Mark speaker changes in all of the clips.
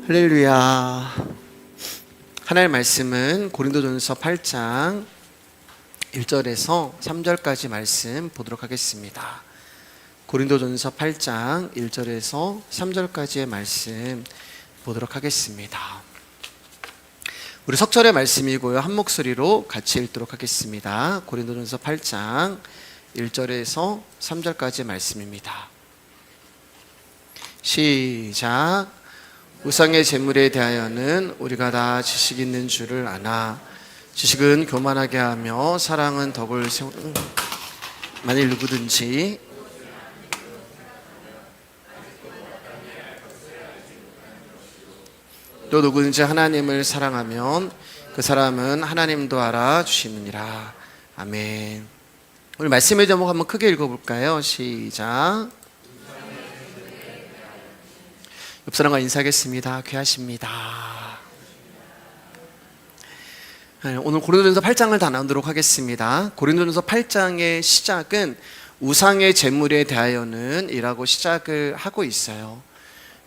Speaker 1: 할렐루야. 하나님의 말씀은 고린도전서 8장 1절에서 3절까지 말씀 보도록 하겠습니다. 고린도전서 8장 1절에서 3절까지의 말씀 보도록 하겠습니다. 우리 석절의 말씀이고요. 한 목소리로 같이 읽도록 하겠습니다. 고린도전서 8장 1절에서 3절까지의 말씀입니다. 시작. 우상의 재물에 대하여는 우리가 다 지식 있는 줄을 아나 지식은 교만하게 하며 사랑은 덕을 세우는 만일 누구든지 또 누구든지 하나님을 사랑하면 그 사람은 하나님도 알아주시느니라. 아멘. 오늘 말씀의 제목 한번 크게 읽어볼까요? 시작. 옆 사람과 인사하겠습니다. 귀하십니다. 오늘 고린도전서 8장을 다 나누도록 하겠습니다. 고린도전서 8장의 시작은 우상의 재물에 대하여는 이라고 시작을 하고 있어요.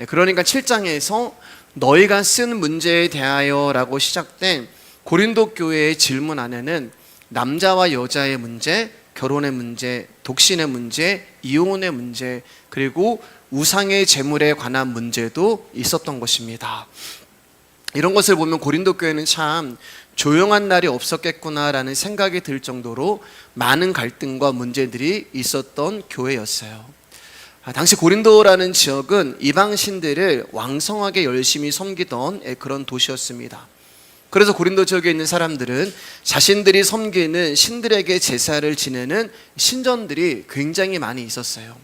Speaker 1: 그러니까 7장에서 너희가 쓴 문제에 대하여 라고 시작된 고린도 교회의 질문 안에는 남자와 여자의 문제, 결혼의 문제, 독신의 문제, 이혼의 문제, 그리고 우상의 재물에 관한 문제도 있었던 것입니다. 이런 것을 보면 고린도 교회는 참 조용한 날이 없었겠구나라는 생각이 들 정도로 많은 갈등과 문제들이 있었던 교회였어요. 당시 고린도라는 지역은 이방 신들을 왕성하게 열심히 섬기던 그런 도시였습니다. 그래서 고린도 지역에 있는 사람들은 자신들이 섬기는 신들에게 제사를 지내는 신전들이 굉장히 많이 있었어요.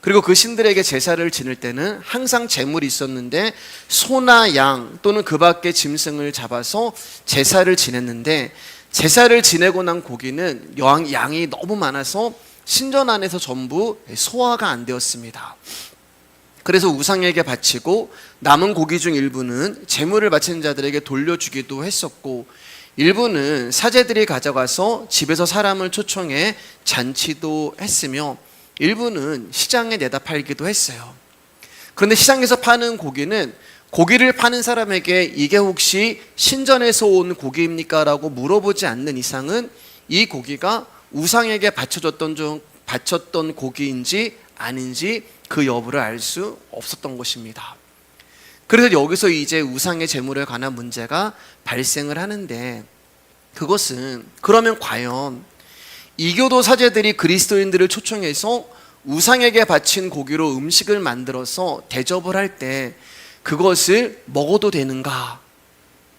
Speaker 1: 그리고 그 신들에게 제사를 지낼 때는 항상 제물이 있었는데 소나 양 또는 그 밖의 짐승을 잡아서 제사를 지냈는데, 제사를 지내고 난 고기는 양이 너무 많아서 신전 안에서 전부 소화가 안 되었습니다. 그래서 우상에게 바치고 남은 고기 중 일부는 제물을 바치는 자들에게 돌려주기도 했었고, 일부는 사제들이 가져가서 집에서 사람을 초청해 잔치도 했으며, 일부는 시장에 내다 팔기도 했어요. 그런데 시장에서 파는 고기는 고기를 파는 사람에게 이게 혹시 신전에서 온 고기입니까? 라고 물어보지 않는 이상은 이 고기가 우상에게 바쳤던 고기인지 아닌지 그 여부를 알 수 없었던 것입니다. 그래서 여기서 이제 우상의 재물에 관한 문제가 발생을 하는데, 그것은 그러면 과연 이교도 사제들이 그리스도인들을 초청해서 우상에게 바친 고기로 음식을 만들어서 대접을 할 때 그것을 먹어도 되는가?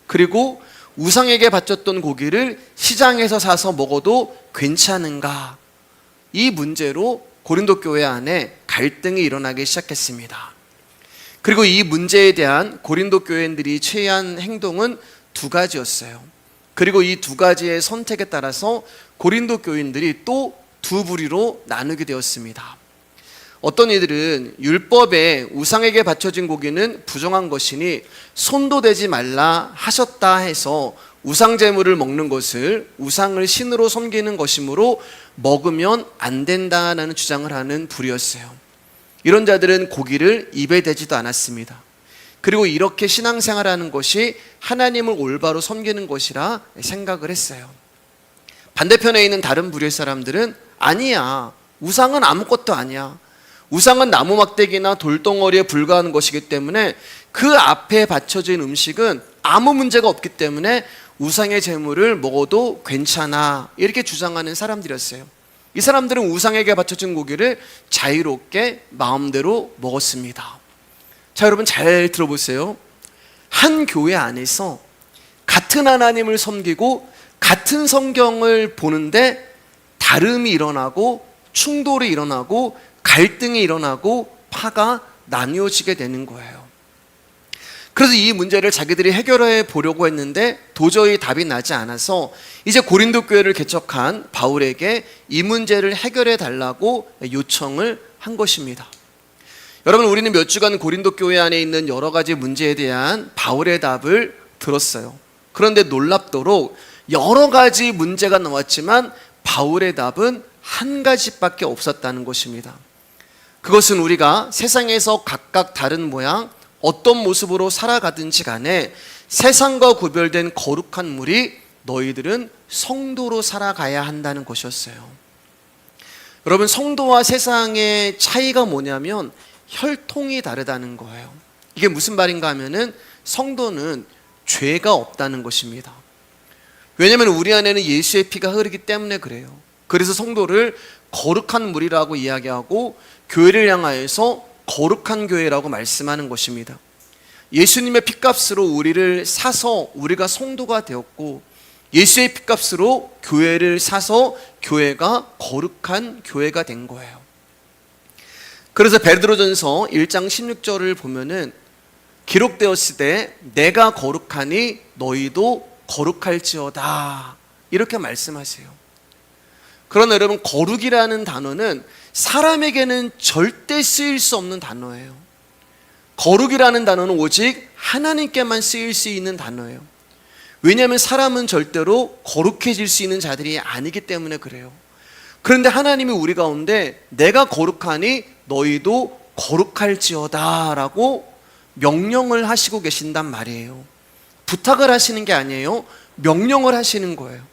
Speaker 1: 그리고 우상에게 바쳤던 고기를 시장에서 사서 먹어도 괜찮은가? 이 문제로 고린도 교회 안에 갈등이 일어나기 시작했습니다. 그리고 이 문제에 대한 고린도 교회인들이 취한 행동은 두 가지였어요. 그리고 이 두 가지의 선택에 따라서 고린도 교인들이 또 두 부류로 나누게 되었습니다. 어떤 이들은 율법에 우상에게 바쳐진 고기는 부정한 것이니 손도 대지 말라 하셨다 해서 우상 제물을 먹는 것을 우상을 신으로 섬기는 것이므로 먹으면 안 된다는 주장을 하는 부류였어요. 이런 자들은 고기를 입에 대지도 않았습니다. 그리고 이렇게 신앙생활하는 것이 하나님을 올바로 섬기는 것이라 생각을 했어요. 반대편에 있는 다른 부류의 사람들은 아니야, 우상은 아무것도 아니야, 우상은 나무 막대기나 돌덩어리에 불과한 것이기 때문에 그 앞에 바쳐진 음식은 아무 문제가 없기 때문에 우상의 제물을 먹어도 괜찮아, 이렇게 주장하는 사람들이었어요. 이 사람들은 우상에게 바쳐진 고기를 자유롭게 마음대로 먹었습니다. 자, 여러분 잘 들어보세요. 한 교회 안에서 같은 하나님을 섬기고 같은 성경을 보는데 다름이 일어나고 충돌이 일어나고 갈등이 일어나고 파가 나뉘어지게 되는 거예요. 그래서 이 문제를 자기들이 해결해 보려고 했는데 도저히 답이 나지 않아서 이제 고린도 교회를 개척한 바울에게 이 문제를 해결해 달라고 요청을 한 것입니다. 여러분, 우리는 몇 주간 고린도 교회 안에 있는 여러 가지 문제에 대한 바울의 답을 들었어요. 그런데 놀랍도록 여러 가지 문제가 나왔지만 바울의 답은 한 가지밖에 없었다는 것입니다. 그것은 우리가 세상에서 각각 다른 모양, 어떤 모습으로 살아가든지 간에 세상과 구별된 거룩한 물이 너희들은 성도로 살아가야 한다는 것이었어요. 여러분, 성도와 세상의 차이가 뭐냐면 혈통이 다르다는 거예요. 이게 무슨 말인가 하면은 성도는 죄가 없다는 것입니다. 왜냐하면 우리 안에는 예수의 피가 흐르기 때문에 그래요. 그래서 성도를 거룩한 물이라고 이야기하고 교회를 향하여서 거룩한 교회라고 말씀하는 것입니다. 예수님의 핏값으로 우리를 사서 우리가 성도가 되었고, 예수의 핏값으로 교회를 사서 교회가 거룩한 교회가 된 거예요. 그래서 베드로전서 1장 16절을 보면은 기록되었을 때 내가 거룩하니 너희도 거룩할지어다, 이렇게 말씀하세요. 그러나 여러분, 거룩이라는 단어는 사람에게는 절대 쓰일 수 없는 단어예요. 거룩이라는 단어는 오직 하나님께만 쓰일 수 있는 단어예요. 왜냐하면 사람은 절대로 거룩해질 수 있는 자들이 아니기 때문에 그래요. 그런데 하나님이 우리 가운데 내가 거룩하니 너희도 거룩할지어다 라고 명령을 하시고 계신단 말이에요. 부탁을 하시는 게 아니에요. 명령을 하시는 거예요.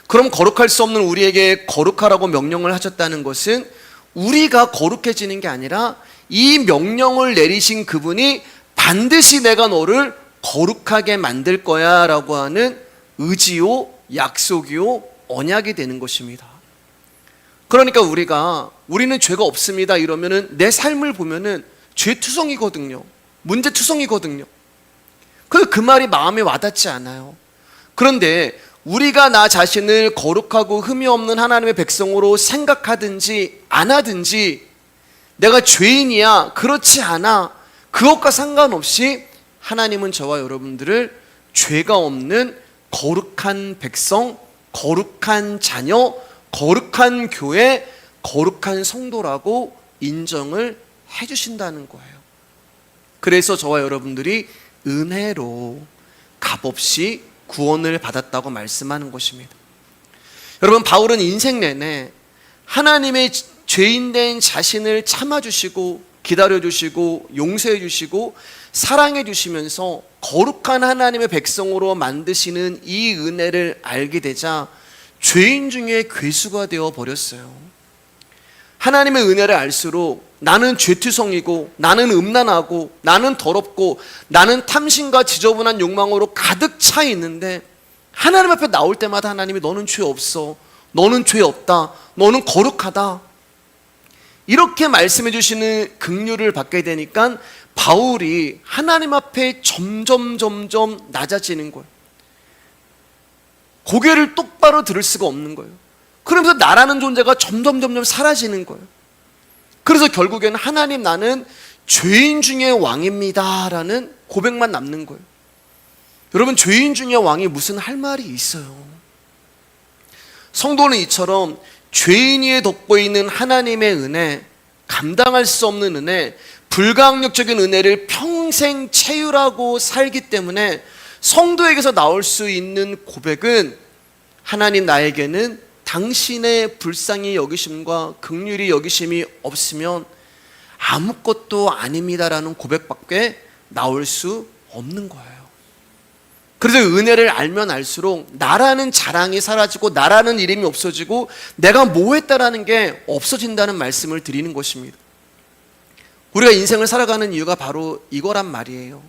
Speaker 1: 그럼 거룩할 수 없는 우리에게 거룩하라고 명령을 하셨다는 것은 우리가 거룩해지는 게 아니라 이 명령을 내리신 그분이 반드시 내가 너를 거룩하게 만들 거야 라고 하는 의지요, 약속이요, 언약이 되는 것입니다. 그러니까 우리는 죄가 없습니다 이러면은 내 삶을 보면은 죄투성이거든요. 문제투성이거든요. 그 말이 마음에 와닿지 않아요. 그런데 우리가 나 자신을 거룩하고 흠이 없는 하나님의 백성으로 생각하든지 안 하든지, 내가 죄인이야, 그렇지 않아, 그것과 상관없이 하나님은 저와 여러분들을 죄가 없는 거룩한 백성, 거룩한 자녀, 거룩한 교회, 거룩한 성도라고 인정을 해주신다는 거예요. 그래서 저와 여러분들이 은혜로 값없이 구원을 받았다고 말씀하는 것입니다. 여러분, 바울은 인생 내내 하나님의 죄인된 자신을 참아주시고 기다려주시고 용서해주시고 사랑해주시면서 거룩한 하나님의 백성으로 만드시는 이 은혜를 알게 되자 죄인 중에 괴수가 되어 버렸어요. 하나님의 은혜를 알수록 나는 죄투성이고, 나는 음란하고, 나는 더럽고, 나는 탐심과 지저분한 욕망으로 가득 차 있는데, 하나님 앞에 나올 때마다 하나님이 너는 죄 없어, 너는 죄 없다, 너는 거룩하다, 이렇게 말씀해 주시는 긍휼을 받게 되니까 바울이 하나님 앞에 점점 낮아지는 거예요. 고개를 똑바로 들을 수가 없는 거예요. 그러면서 나라는 존재가 점점 사라지는 거예요. 그래서 결국에는 하나님, 나는 죄인 중에 왕입니다 라는 고백만 남는 거예요. 여러분, 죄인 중에 왕이 무슨 할 말이 있어요? 성도는 이처럼 죄인 위에 덮고 있는 하나님의 은혜, 감당할 수 없는 은혜, 불가항력적인 은혜를 평생 체휼하고 살기 때문에 성도에게서 나올 수 있는 고백은, 하나님, 나에게는 당신의 불쌍히 여기심과 긍휼히 여기심이 없으면 아무것도 아닙니다라는 고백밖에 나올 수 없는 거예요. 그래서 은혜를 알면 알수록 나라는 자랑이 사라지고, 나라는 이름이 없어지고, 내가 뭐 했다라는 게 없어진다는 말씀을 드리는 것입니다. 우리가 인생을 살아가는 이유가 바로 이거란 말이에요.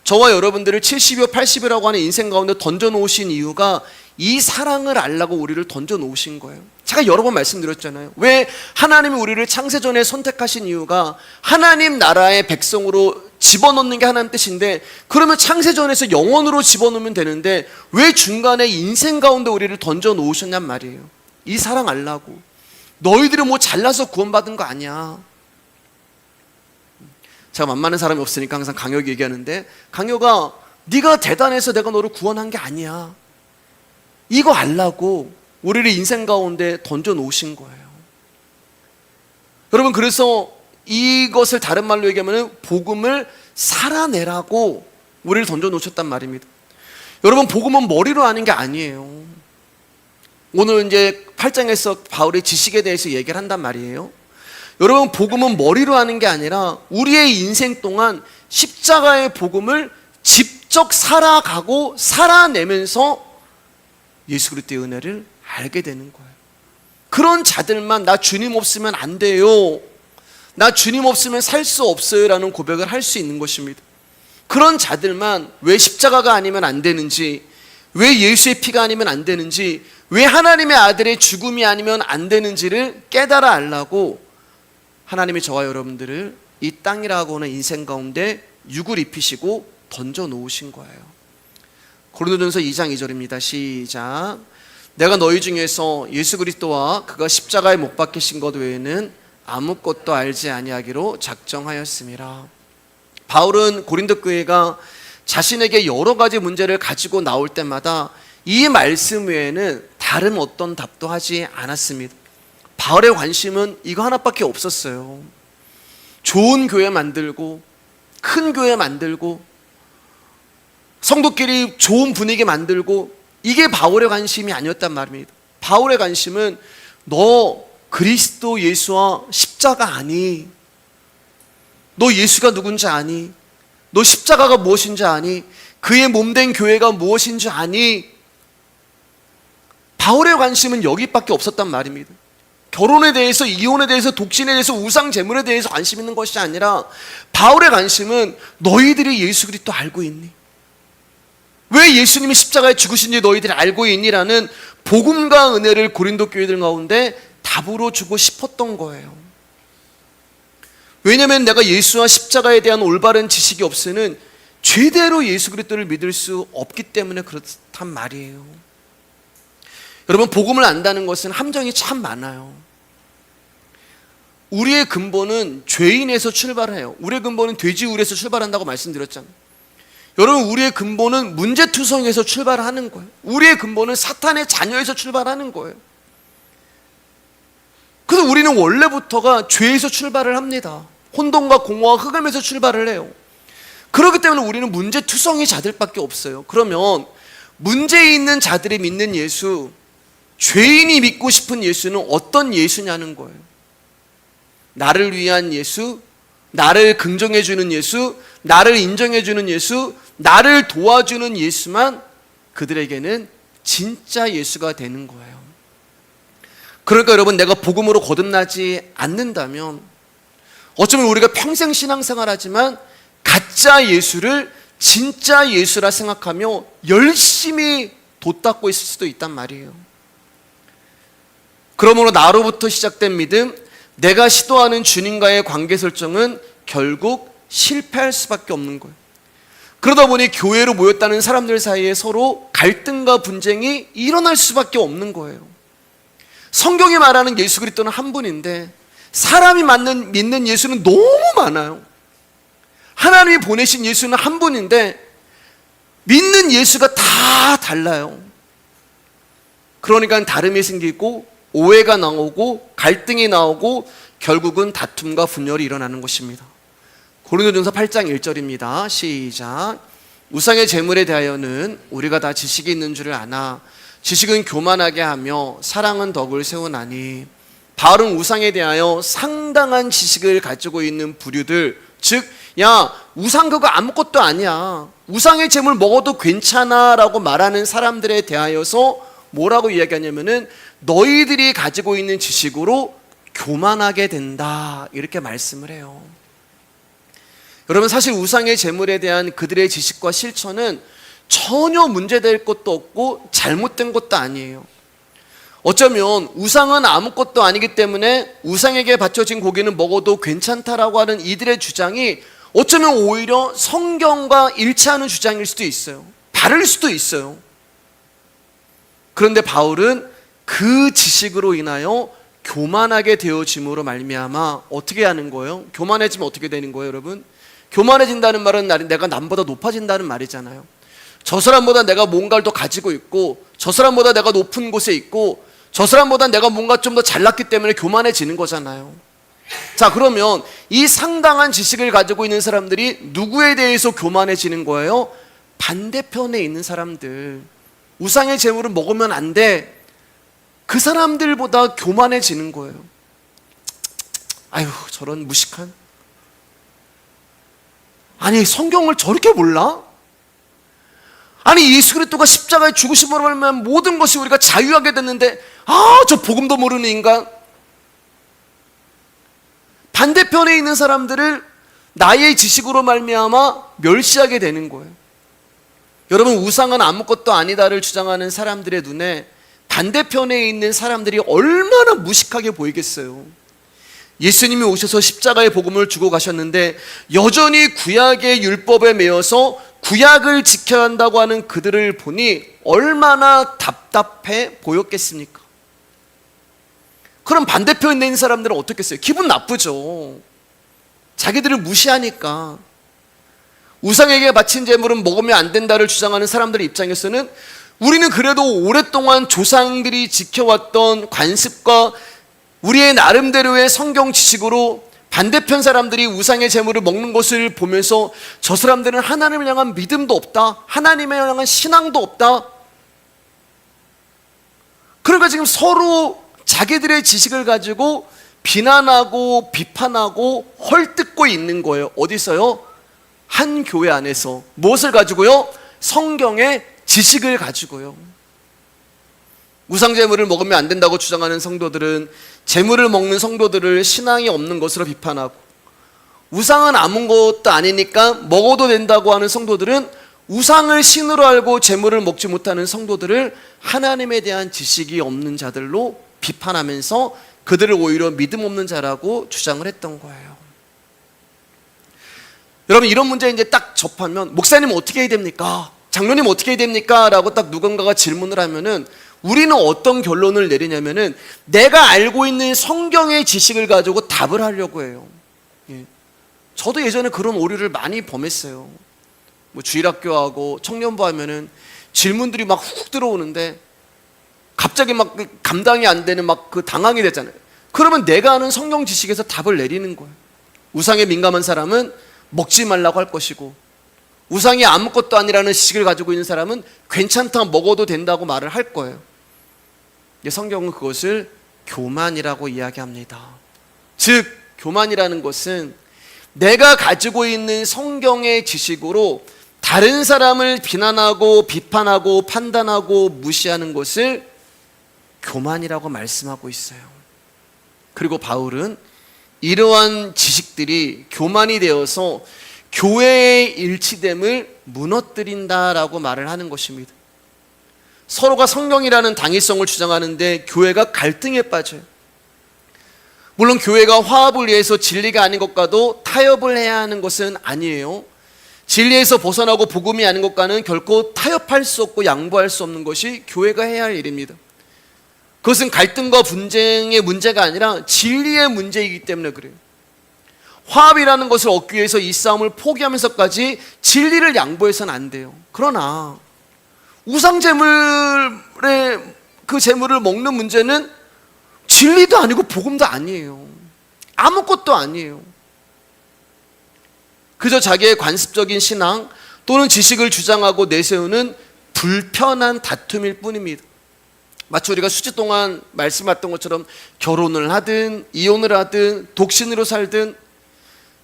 Speaker 1: 저와 여러분들을 70여 80이라고 하는 인생 가운데 던져놓으신 이유가 이 사랑을 알라고 우리를 던져놓으신 거예요. 제가 여러 번 말씀드렸잖아요. 왜 하나님이 우리를 창세전에 선택하신 이유가 하나님 나라의 백성으로 집어넣는 게 하나님 뜻인데, 그러면 창세전에서 영원으로 집어넣으면 되는데 왜 중간에 인생 가운데 우리를 던져놓으셨냔 말이에요. 이 사랑 알라고. 너희들이 뭐 잘나서 구원받은 거 아니야. 제가 만만한 사람이 없으니까 항상 강혁이 얘기하는데, 강혁아, 네가 대단해서 내가 너를 구원한 게 아니야. 이거 알라고 우리를 인생 가운데 던져놓으신 거예요. 여러분, 그래서 이것을 다른 말로 얘기하면 복음을 살아내라고 우리를 던져놓으셨단 말입니다. 여러분, 복음은 머리로 아는 게 아니에요. 오늘 이제 8장에서 바울의 지식에 대해서 얘기를 한단 말이에요. 여러분, 복음은 머리로 하는 게 아니라 우리의 인생 동안 십자가의 복음을 직접 살아가고 살아내면서 예수 그리스도의 은혜를 알게 되는 거예요. 그런 자들만 나 주님 없으면 안 돼요, 나 주님 없으면 살 수 없어요 라는 고백을 할 수 있는 것입니다. 그런 자들만 왜 십자가가 아니면 안 되는지, 왜 예수의 피가 아니면 안 되는지, 왜 하나님의 아들의 죽음이 아니면 안 되는지를 깨달아 알라고 하나님이 저와 여러분들을 이 땅이라고 하는 인생 가운데 육을 입히시고 던져 놓으신 거예요. 고린도전서 2장 2절입니다. 시작. 내가 너희 중에서 예수 그리스도와 그가 십자가에 못 박히신 것 외에는 아무것도 알지 아니하기로 작정하였음이라. 바울은 고린도 교회가 자신에게 여러 가지 문제를 가지고 나올 때마다 이 말씀 외에는 다른 어떤 답도 하지 않았습니다. 바울의 관심은 이거 하나밖에 없었어요. 좋은 교회 만들고, 큰 교회 만들고, 성도끼리 좋은 분위기 만들고, 이게 바울의 관심이 아니었단 말입니다. 바울의 관심은 너 그리스도 예수와 십자가 아니? 너 예수가 누군지 아니? 너 십자가가 무엇인지 아니? 그의 몸된 교회가 무엇인지 아니? 바울의 관심은 여기밖에 없었단 말입니다. 결혼에 대해서, 이혼에 대해서, 독신에 대해서, 우상 재물에 대해서 관심 있는 것이 아니라 바울의 관심은 너희들이 예수 그리스도 알고 있니? 왜 예수님이 십자가에 죽으신지 너희들이 알고 있니라는 복음과 은혜를 고린도 교회들 가운데 답으로 주고 싶었던 거예요. 왜냐하면 내가 예수와 십자가에 대한 올바른 지식이 없으면 제대로 예수 그리스도를 믿을 수 없기 때문에 그렇단 말이에요. 여러분, 복음을 안다는 것은 함정이 참 많아요. 우리의 근본은 죄인에서 출발해요. 우리의 근본은 돼지우리에서 출발한다고 말씀드렸잖아요. 여러분, 우리의 근본은 문제투성에서 출발하는 거예요. 우리의 근본은 사탄의 자녀에서 출발하는 거예요. 그래서 우리는 원래부터가 죄에서 출발을 합니다. 혼돈과 공허와 흑암에서 출발을 해요. 그렇기 때문에 우리는 문제투성이 자들밖에 없어요. 그러면 문제 있는 자들이 믿는 예수, 죄인이 믿고 싶은 예수는 어떤 예수냐는 거예요. 나를 위한 예수, 나를 긍정해주는 예수, 나를 인정해주는 예수, 나를 도와주는 예수만 그들에게는 진짜 예수가 되는 거예요. 그러니까 여러분, 내가 복음으로 거듭나지 않는다면 어쩌면 우리가 평생 신앙생활하지만 가짜 예수를 진짜 예수라 생각하며 열심히 돛닦고 있을 수도 있단 말이에요. 그러므로 나로부터 시작된 믿음, 내가 시도하는 주님과의 관계 설정은 결국 실패할 수밖에 없는 거예요. 그러다 보니 교회로 모였다는 사람들 사이에 서로 갈등과 분쟁이 일어날 수밖에 없는 거예요. 성경이 말하는 예수 그리스도는 한 분인데 사람이 믿는 예수는 너무 많아요. 하나님이 보내신 예수는 한 분인데 믿는 예수가 다 달라요. 그러니까 다름이 생기고 오해가 나오고 갈등이 나오고 결국은 다툼과 분열이 일어나는 것입니다. 고린도전서 8장 1절입니다. 시작. 우상의 재물에 대하여는 우리가 다 지식이 있는 줄을 아나 지식은 교만하게 하며 사랑은 덕을 세우나니. 바울은 우상에 대하여 상당한 지식을 가지고 있는 부류들, 즉 야, 우상 그거 아무것도 아니야, 우상의 재물 먹어도 괜찮아 라고 말하는 사람들에 대하여서 뭐라고 이야기하냐면은 너희들이 가지고 있는 지식으로 교만하게 된다, 이렇게 말씀을 해요. 여러분, 사실 우상의 재물에 대한 그들의 지식과 실천은 전혀 문제될 것도 없고 잘못된 것도 아니에요. 어쩌면 우상은 아무것도 아니기 때문에 우상에게 바쳐진 고기는 먹어도 괜찮다라고 하는 이들의 주장이 어쩌면 오히려 성경과 일치하는 주장일 수도 있어요. 다를 수도 있어요. 그런데 바울은 그 지식으로 인하여 교만하게 되어짐으로 말미암아 어떻게 하는 거예요? 교만해지면 어떻게 되는 거예요, 여러분? 교만해진다는 말은 내가 남보다 높아진다는 말이잖아요. 저 사람보다 내가 뭔가를 더 가지고 있고, 저 사람보다 내가 높은 곳에 있고, 저 사람보다 내가 뭔가 좀 더 잘났기 때문에 교만해지는 거잖아요. 자, 그러면 이 상당한 지식을 가지고 있는 사람들이 누구에 대해서 교만해지는 거예요? 반대편에 있는 사람들, 우상의 재물을 먹으면 안 돼, 그 사람들보다 교만해지는 거예요. 아유, 저런 무식한. 아니, 성경을 저렇게 몰라? 아니, 예수 그리스도가 십자가에 죽으심으로 말미암아 모든 것이 우리가 자유하게 됐는데, 저 복음도 모르는 인간. 반대편에 있는 사람들을 나의 지식으로 말미암아 멸시하게 되는 거예요. 여러분, 우상은 아무것도 아니다를 주장하는 사람들의 눈에 반대편에 있는 사람들이 얼마나 무식하게 보이겠어요. 예수님이 오셔서 십자가의 복음을 주고 가셨는데 여전히 구약의 율법에 매여서 구약을 지켜야 한다고 하는 그들을 보니 얼마나 답답해 보였겠습니까? 그럼 반대편에 있는 사람들은 어떻겠어요? 기분 나쁘죠. 자기들을 무시하니까. 우상에게 바친 제물은 먹으면 안 된다를 주장하는 사람들의 입장에서는 우리는 그래도 오랫동안 조상들이 지켜왔던 관습과 우리의 나름대로의 성경 지식으로 반대편 사람들이 우상의 제물을 먹는 것을 보면서 저 사람들은 하나님을 향한 믿음도 없다, 하나님을 향한 신앙도 없다. 그러니까 지금 서로 자기들의 지식을 가지고 비난하고 비판하고 헐뜯고 있는 거예요. 어디서요? 한 교회 안에서. 무엇을 가지고요? 성경의 지식을 가지고요. 우상제물을 먹으면 안 된다고 주장하는 성도들은 제물을 먹는 성도들을 신앙이 없는 것으로 비판하고, 우상은 아무것도 아니니까 먹어도 된다고 하는 성도들은 우상을 신으로 알고 제물을 먹지 못하는 성도들을 하나님에 대한 지식이 없는 자들로 비판하면서 그들을 오히려 믿음 없는 자라고 주장을 했던 거예요. 여러분, 이런 문제 이제 딱 접하면 목사님 어떻게 해야 됩니까? 장로님 어떻게 해야 됩니까? 라고 딱 누군가가 질문을 하면은 우리는 어떤 결론을 내리냐면은 내가 알고 있는 성경의 지식을 가지고 답을 하려고 해요. 저도 예전에 그런 오류를 많이 범했어요. 뭐 주일학교하고 청년부 하면은 질문들이 막 훅 들어오는데 갑자기 막 감당이 안 되는 막 그 당황이 되잖아요. 그러면 내가 아는 성경 지식에서 답을 내리는 거예요. 우상에 민감한 사람은 먹지 말라고 할 것이고, 우상이 아무것도 아니라는 지식을 가지고 있는 사람은 괜찮다, 먹어도 된다고 말을 할 거예요. 성경은 그것을 교만이라고 이야기합니다. 즉, 교만이라는 것은 내가 가지고 있는 성경의 지식으로 다른 사람을 비난하고 비판하고 판단하고 무시하는 것을 교만이라고 말씀하고 있어요. 그리고 바울은 이러한 지식들이 교만이 되어서 교회의 일치됨을 무너뜨린다라고 말을 하는 것입니다. 서로가 성경이라는 당위성을 주장하는데 교회가 갈등에 빠져요. 물론 교회가 화합을 위해서 진리가 아닌 것과도 타협을 해야 하는 것은 아니에요. 진리에서 벗어나고 복음이 아닌 것과는 결코 타협할 수 없고 양보할 수 없는 것이 교회가 해야 할 일입니다. 그것은 갈등과 분쟁의 문제가 아니라 진리의 문제이기 때문에 그래요. 화합이라는 것을 얻기 위해서 이 싸움을 포기하면서까지 진리를 양보해서는 안 돼요. 그러나 우상제물의 그 제물을 먹는 문제는 진리도 아니고 복음도 아니에요. 아무것도 아니에요. 그저 자기의 관습적인 신앙 또는 지식을 주장하고 내세우는 불편한 다툼일 뿐입니다. 마치 우리가 수지 동안 말씀했던 것처럼 결혼을 하든 이혼을 하든 독신으로 살든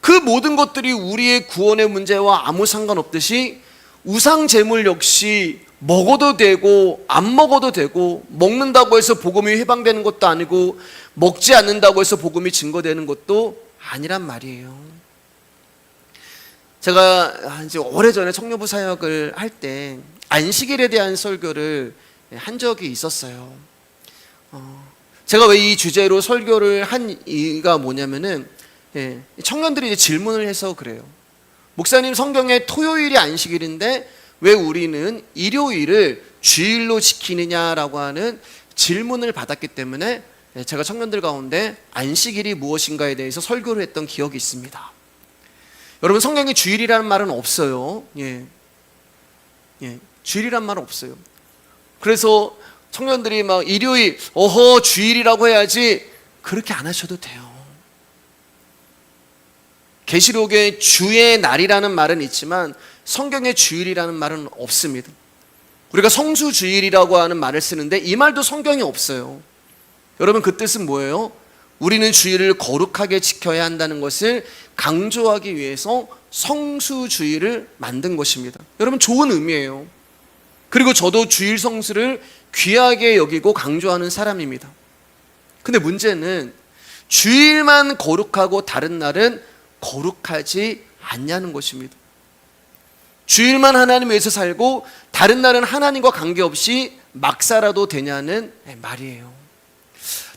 Speaker 1: 그 모든 것들이 우리의 구원의 문제와 아무 상관없듯이 우상 제물 역시 먹어도 되고 안 먹어도 되고, 먹는다고 해서 복음이 해방되는 것도 아니고 먹지 않는다고 해서 복음이 증거되는 것도 아니란 말이에요. 제가 이제 오래전에 청년부 사역을 할 때 안식일에 대한 설교를 한 적이 있었어요. 제가 왜 이 주제로 설교를 한 이유가 뭐냐면은 청년들이 이제 질문을 해서 그래요. 목사님, 성경에 토요일이 안식일인데 왜 우리는 일요일을 주일로 지키느냐라고 하는 질문을 받았기 때문에 제가 청년들 가운데 안식일이 무엇인가에 대해서 설교를 했던 기억이 있습니다. 여러분, 성경에 주일이라는 말은 없어요. 주일이란 말은 없어요. 그래서 청년들이 막 일요일, 주일이라고 해야지, 그렇게 안 하셔도 돼요. 계시록에 주의 날이라는 말은 있지만 성경에 주일이라는 말은 없습니다. 우리가 성수주일이라고 하는 말을 쓰는데 이 말도 성경에 없어요. 여러분, 그 뜻은 뭐예요? 우리는 주일을 거룩하게 지켜야 한다는 것을 강조하기 위해서 성수주일을 만든 것입니다. 여러분, 좋은 의미예요. 그리고 저도 주일 성수를 귀하게 여기고 강조하는 사람입니다. 근데 문제는 주일만 거룩하고 다른 날은 거룩하지 않냐는 것입니다. 주일만 하나님 위해서 살고 다른 날은 하나님과 관계없이 막 살아도 되냐는 말이에요.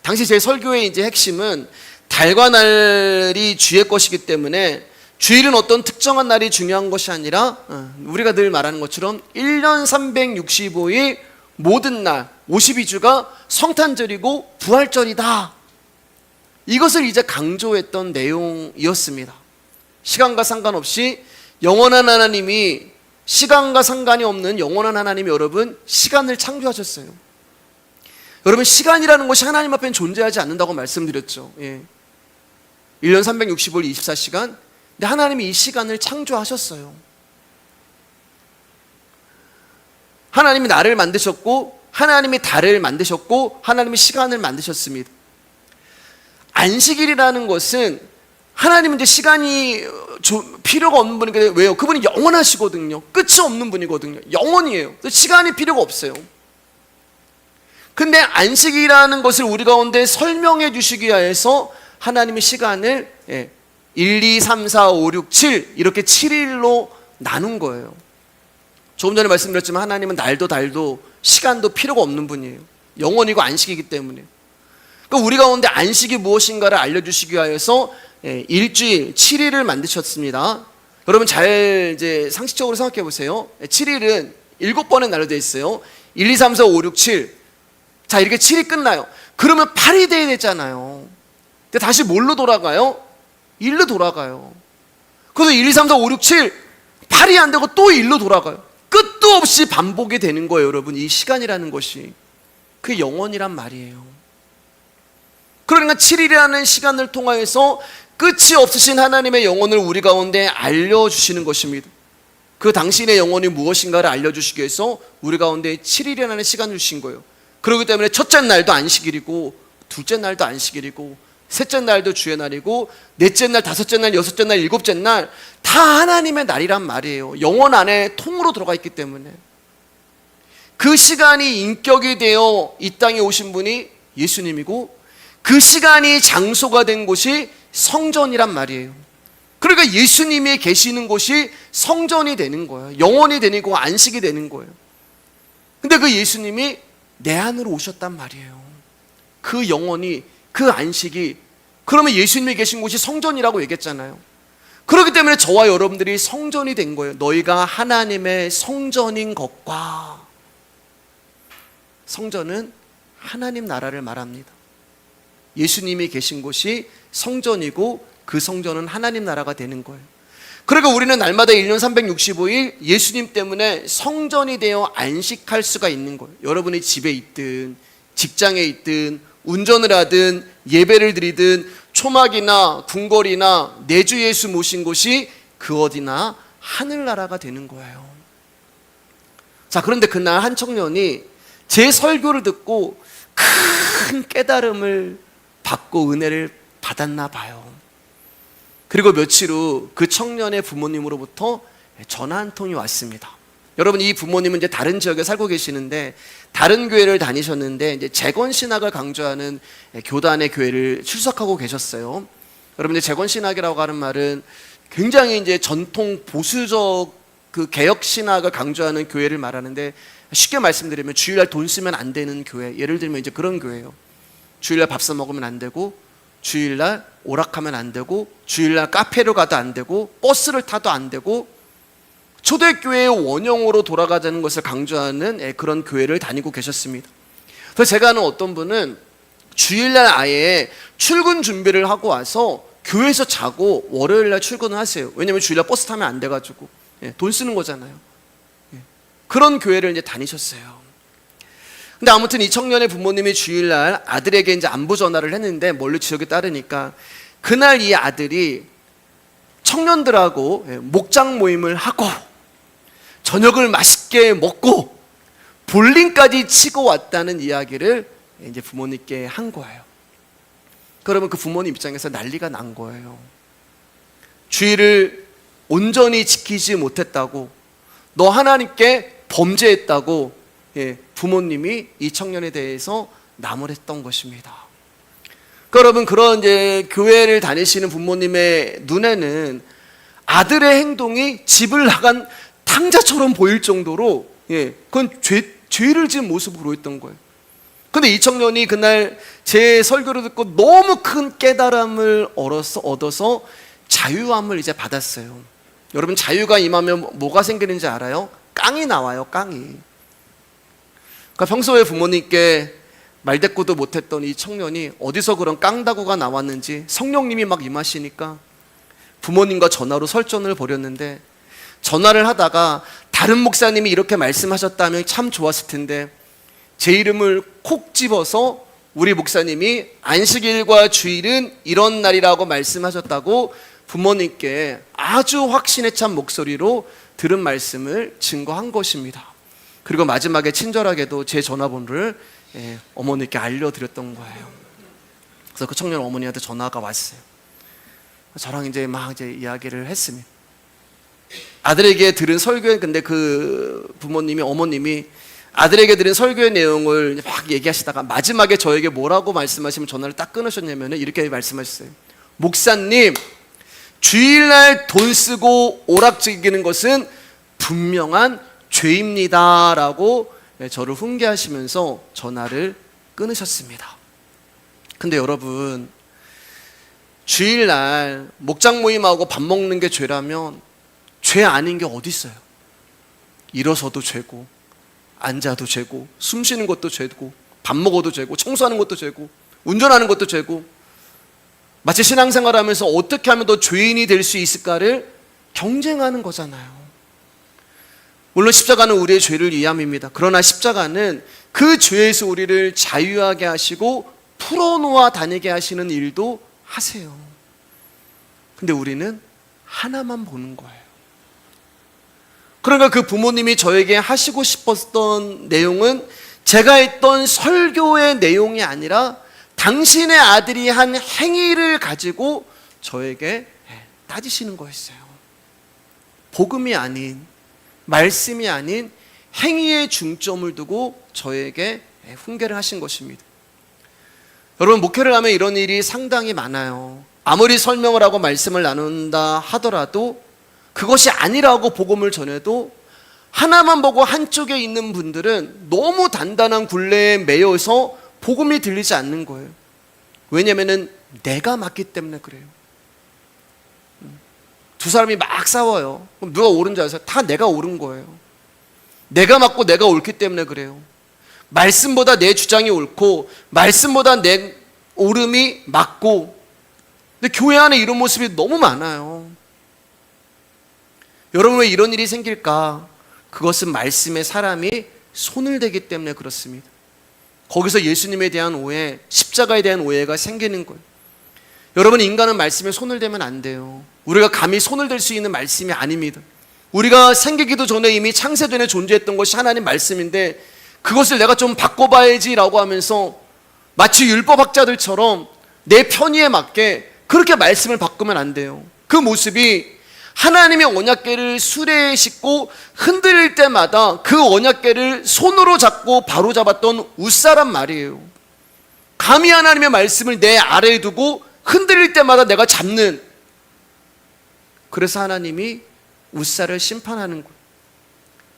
Speaker 1: 당시 제 설교의 이제 핵심은 달과 날이 주의 것이기 때문에 주일은 어떤 특정한 날이 중요한 것이 아니라 우리가 늘 말하는 것처럼 1년 365일 모든 날 52주가 성탄절이고 부활절이다. 이것을 이제 강조했던 내용이었습니다. 시간과 상관없이 영원한 하나님이, 시간과 상관이 없는 영원한 하나님이 여러분 시간을 창조하셨어요. 여러분, 시간이라는 것이 하나님 앞에는 존재하지 않는다고 말씀드렸죠. 1년 365일 24시간. 근데 하나님이 이 시간을 창조하셨어요. 하나님이 나를 만드셨고, 하나님이 달을 만드셨고, 하나님이 시간을 만드셨습니다. 안식일이라는 것은 하나님은 이제 시간이 필요가 없는 분이거든요. 왜요? 그분이 영원하시거든요. 끝이 없는 분이거든요. 영원이에요. 시간이 필요가 없어요. 근데 안식이라는 것을 우리 가운데 설명해 주시기 위해서 하나님이 시간을 1, 2, 3, 4, 5, 6, 7 이렇게 7일로 나눈 거예요. 조금 전에 말씀드렸지만 하나님은 날도 달도 시간도 필요가 없는 분이에요. 영원이고 안식이기 때문에. 그러니까 우리 가운데 안식이 무엇인가를 알려주시기 위해서 일주일 7일을 만드셨습니다. 여러분, 잘 이제 상식적으로 생각해 보세요. 7일은 7번의 날로 되어 있어요. 1, 2, 3, 4, 5, 6, 7. 자, 이렇게 7이 끝나요. 그러면 8이 돼야 되잖아요. 근데 다시 뭘로 돌아가요? 1로 돌아가요. 그래서 1, 2, 3, 4, 5, 6, 7 8이 안 되고 또 1로 돌아가요. 끝도 없이 반복이 되는 거예요. 여러분, 이 시간이라는 것이 그게 영원이란 말이에요. 그러니까 7일이라는 시간을 통하여서 끝이 없으신 하나님의 영혼을 우리 가운데 알려주시는 것입니다. 그 당신의 영혼이 무엇인가를 알려주시기 위해서 우리 가운데 7일이라는 시간을 주신 거예요. 그렇기 때문에 첫째 날도 안식일이고, 둘째 날도 안식일이고, 셋째 날도 주의 날이고, 넷째 날, 다섯째 날, 여섯째 날, 일곱째 날 다 하나님의 날이란 말이에요. 영혼 안에 통으로 들어가 있기 때문에. 그 시간이 인격이 되어 이 땅에 오신 분이 예수님이고, 그 시간이 장소가 된 곳이 성전이란 말이에요. 그러니까 예수님이 계시는 곳이 성전이 되는 거예요. 영원이 되는 거고 안식이 되는 거예요. 근데 그 예수님이 내 안으로 오셨단 말이에요. 그 영혼이, 그 안식이, 그러면 예수님이 계신 곳이 성전이라고 얘기했잖아요. 그렇기 때문에 저와 여러분들이 성전이 된 거예요. 너희가 하나님의 성전인 것과. 성전은 하나님 나라를 말합니다. 예수님이 계신 곳이 성전이고 그 성전은 하나님 나라가 되는 거예요. 그러니까 우리는 날마다 1년 365일 예수님 때문에 성전이 되어 안식할 수가 있는 거예요. 여러분이 집에 있든 직장에 있든 운전을 하든 예배를 드리든 초막이나 궁궐이나 내주 예수 모신 곳이 그 어디나 하늘나라가 되는 거예요. 자, 그런데 그날 한 청년이 제 설교를 듣고 큰 깨달음을 받고 은혜를 받았나 봐요. 그리고 며칠 후 그 청년의 부모님으로부터 전화 한 통이 왔습니다. 여러분, 이 부모님은 이제 다른 지역에 살고 계시는데 다른 교회를 다니셨는데 이제 재건 신학을 강조하는 교단의 교회를 출석하고 계셨어요. 여러분, 이제 재건 신학이라고 하는 말은 굉장히 이제 전통 보수적 그 개혁 신학을 강조하는 교회를 말하는데, 쉽게 말씀드리면 주일날 돈 쓰면 안 되는 교회, 예를 들면 이제 그런 교회예요. 주일날 밥 사 먹으면 안 되고, 주일날 오락하면 안 되고, 주일날 카페로 가도 안 되고, 버스를 타도 안 되고, 초대교회의 원형으로 돌아가자는 것을 강조하는 그런 교회를 다니고 계셨습니다. 그래서 제가 아는 어떤 분은 주일날 아예 출근 준비를 하고 와서 교회에서 자고 월요일날 출근을 하세요. 왜냐면 주일날 버스 타면 안 돼가지고 돈 쓰는 거잖아요. 그런 교회를 이제 다니셨어요. 근데 아무튼 이 청년의 부모님이 주일날 아들에게 이제 안부 전화를 했는데 멀리 지역에 따르니까 그날 이 아들이 청년들하고 목장 모임을 하고 저녁을 맛있게 먹고 볼링까지 치고 왔다는 이야기를 이제 부모님께 한 거예요. 그러면 그 부모님 입장에서 난리가 난 거예요. 주의를 온전히 지키지 못했다고, 너 하나님께 범죄했다고 부모님이 이 청년에 대해서 나무랬던 것입니다. 여러분, 그런 이제 교회를 다니시는 부모님의 눈에는 아들의 행동이 집을 나간 탕자처럼 보일 정도로 그건 죄를 지은 모습으로 보였던 거예요. 근데 이 청년이 그날 제 설교를 듣고 너무 큰 깨달음을 얻어서 자유함을 이제 받았어요. 여러분, 자유가 임하면 뭐가 생기는지 알아요? 깡이 나와요, 깡이. 그러니까 평소에 부모님께 말대꾸도 못했던 이 청년이 어디서 그런 깡다구가 나왔는지 성령님이 막 임하시니까 부모님과 전화로 설전을 벌였는데, 전화를 하다가 다른 목사님이 이렇게 말씀하셨다면 참 좋았을 텐데 제 이름을 콕 집어서 우리 목사님이 안식일과 주일은 이런 날이라고 말씀하셨다고 부모님께 아주 확신에 찬 목소리로 들은 말씀을 증거한 것입니다. 그리고 마지막에 친절하게도 제 전화번호를 어머니께 알려드렸던 거예요. 그래서 그 청년 어머니한테 전화가 왔어요. 저랑 이제 이야기를 했습니다. 아들에게 들은 설교에, 근데 그 부모님이, 어머님이 아들에게 들은 설교의 내용을 막 얘기하시다가 마지막에 저에게 뭐라고 말씀하시면 전화를 딱 끊으셨냐면 이렇게 말씀하셨어요. 목사님, 주일날 돈 쓰고 오락즐기는 것은 분명한 죄입니다 라고 저를 훈계하시면서 전화를 끊으셨습니다. 근데 여러분, 주일날 목장 모임하고 밥 먹는 게 죄라면 죄 아닌 게 어디 있어요? 일어서도 죄고, 앉아도 죄고, 숨 쉬는 것도 죄고, 밥 먹어도 죄고, 청소하는 것도 죄고, 운전하는 것도 죄고, 마치 신앙생활하면서 어떻게 하면 더 죄인이 될 수 있을까를 경쟁하는 거잖아요. 물론 십자가는 우리의 죄를 이해합니다. 그러나 십자가는 그 죄에서 우리를 자유하게 하시고 풀어놓아 다니게 하시는 일도 하세요. 근데 우리는 하나만 보는 거예요. 그러니까 그 부모님이 저에게 하시고 싶었던 내용은 제가 했던 설교의 내용이 아니라 당신의 아들이 한 행위를 가지고 저에게 따지시는 거였어요. 복음이 아닌, 말씀이 아닌 행위에 중점을 두고 저에게 훈계를 하신 것입니다. 여러분, 목회를 하면 이런 일이 상당히 많아요. 아무리 설명을 하고 말씀을 나눈다 하더라도 그것이 아니라고 복음을 전해도 하나만 보고 한쪽에 있는 분들은 너무 단단한 굴레에 매여서 복음이 들리지 않는 거예요. 왜냐하면 내가 맞기 때문에 그래요. 두 사람이 막 싸워요. 그럼 누가 옳은 줄 아세요? 다 내가 옳은 거예요. 내가 맞고 내가 옳기 때문에 그래요. 말씀보다 내 주장이 옳고 말씀보다 내 옳음이 맞고. 근데 교회 안에 이런 모습이 너무 많아요. 여러분, 왜 이런 일이 생길까? 그것은 말씀에 사람이 손을 대기 때문에 그렇습니다. 거기서 예수님에 대한 오해, 십자가에 대한 오해가 생기는 거예요. 여러분, 인간은 말씀에 손을 대면 안 돼요. 우리가 감히 손을 댈 수 있는 말씀이 아닙니다. 우리가 생기기도 전에 이미 창세전에 존재했던 것이 하나님 말씀인데 그것을 내가 좀 바꿔봐야지 라고 하면서 마치 율법학자들처럼 내 편의에 맞게 그렇게 말씀을 바꾸면 안 돼요. 그 모습이 하나님의 언약궤를 수레에 싣고 흔들릴 때마다 그 언약궤를 손으로 잡고 바로 잡았던 웃사람 말이에요. 감히 하나님의 말씀을 내 아래에 두고 흔들릴 때마다 내가 잡는, 그래서 하나님이 웃사를 심판하는 거예요.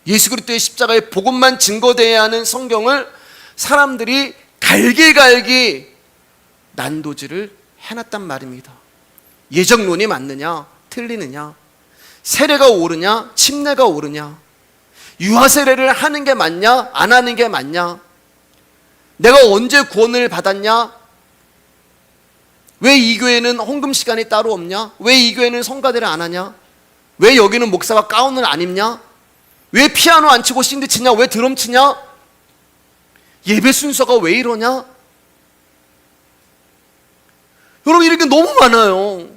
Speaker 1: 예수 그리스도의 십자가의 복음만 증거되어야 하는 성경을 사람들이 갈기갈기 난도질을 해놨단 말입니다. 예정론이 맞느냐 틀리느냐, 세례가 옳으냐 침례가 옳으냐, 유아세례를 하는 게 맞냐 안 하는 게 맞냐, 내가 언제 구원을 받았냐, 왜 이 교회는 헌금 시간이 따로 없냐, 왜 이 교회는 성가대를 안 하냐, 왜 여기는 목사가 가운을 안 입냐, 왜 피아노 안 치고 싱드 치냐, 왜 드럼 치냐, 예배 순서가 왜 이러냐. 여러분, 이런 게 너무 많아요.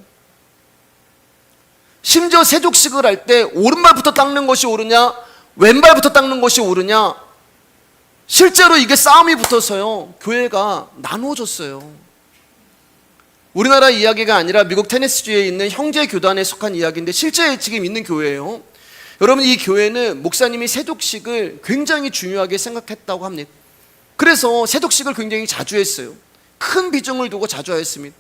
Speaker 1: 심지어 세족식을 할 때 오른발부터 닦는 것이 옳으냐 왼발부터 닦는 것이 옳으냐, 실제로 이게 싸움이 붙어서요 교회가 나누어졌어요. 우리나라 이야기가 아니라 미국 테네시주에 있는 형제 교단에 속한 이야기인데 실제 지금 있는 교회예요. 여러분, 이 교회는 목사님이 세족식을 굉장히 중요하게 생각했다고 합니다. 그래서 세족식을 굉장히 자주 했어요. 큰 비중을 두고 자주 하였습니다.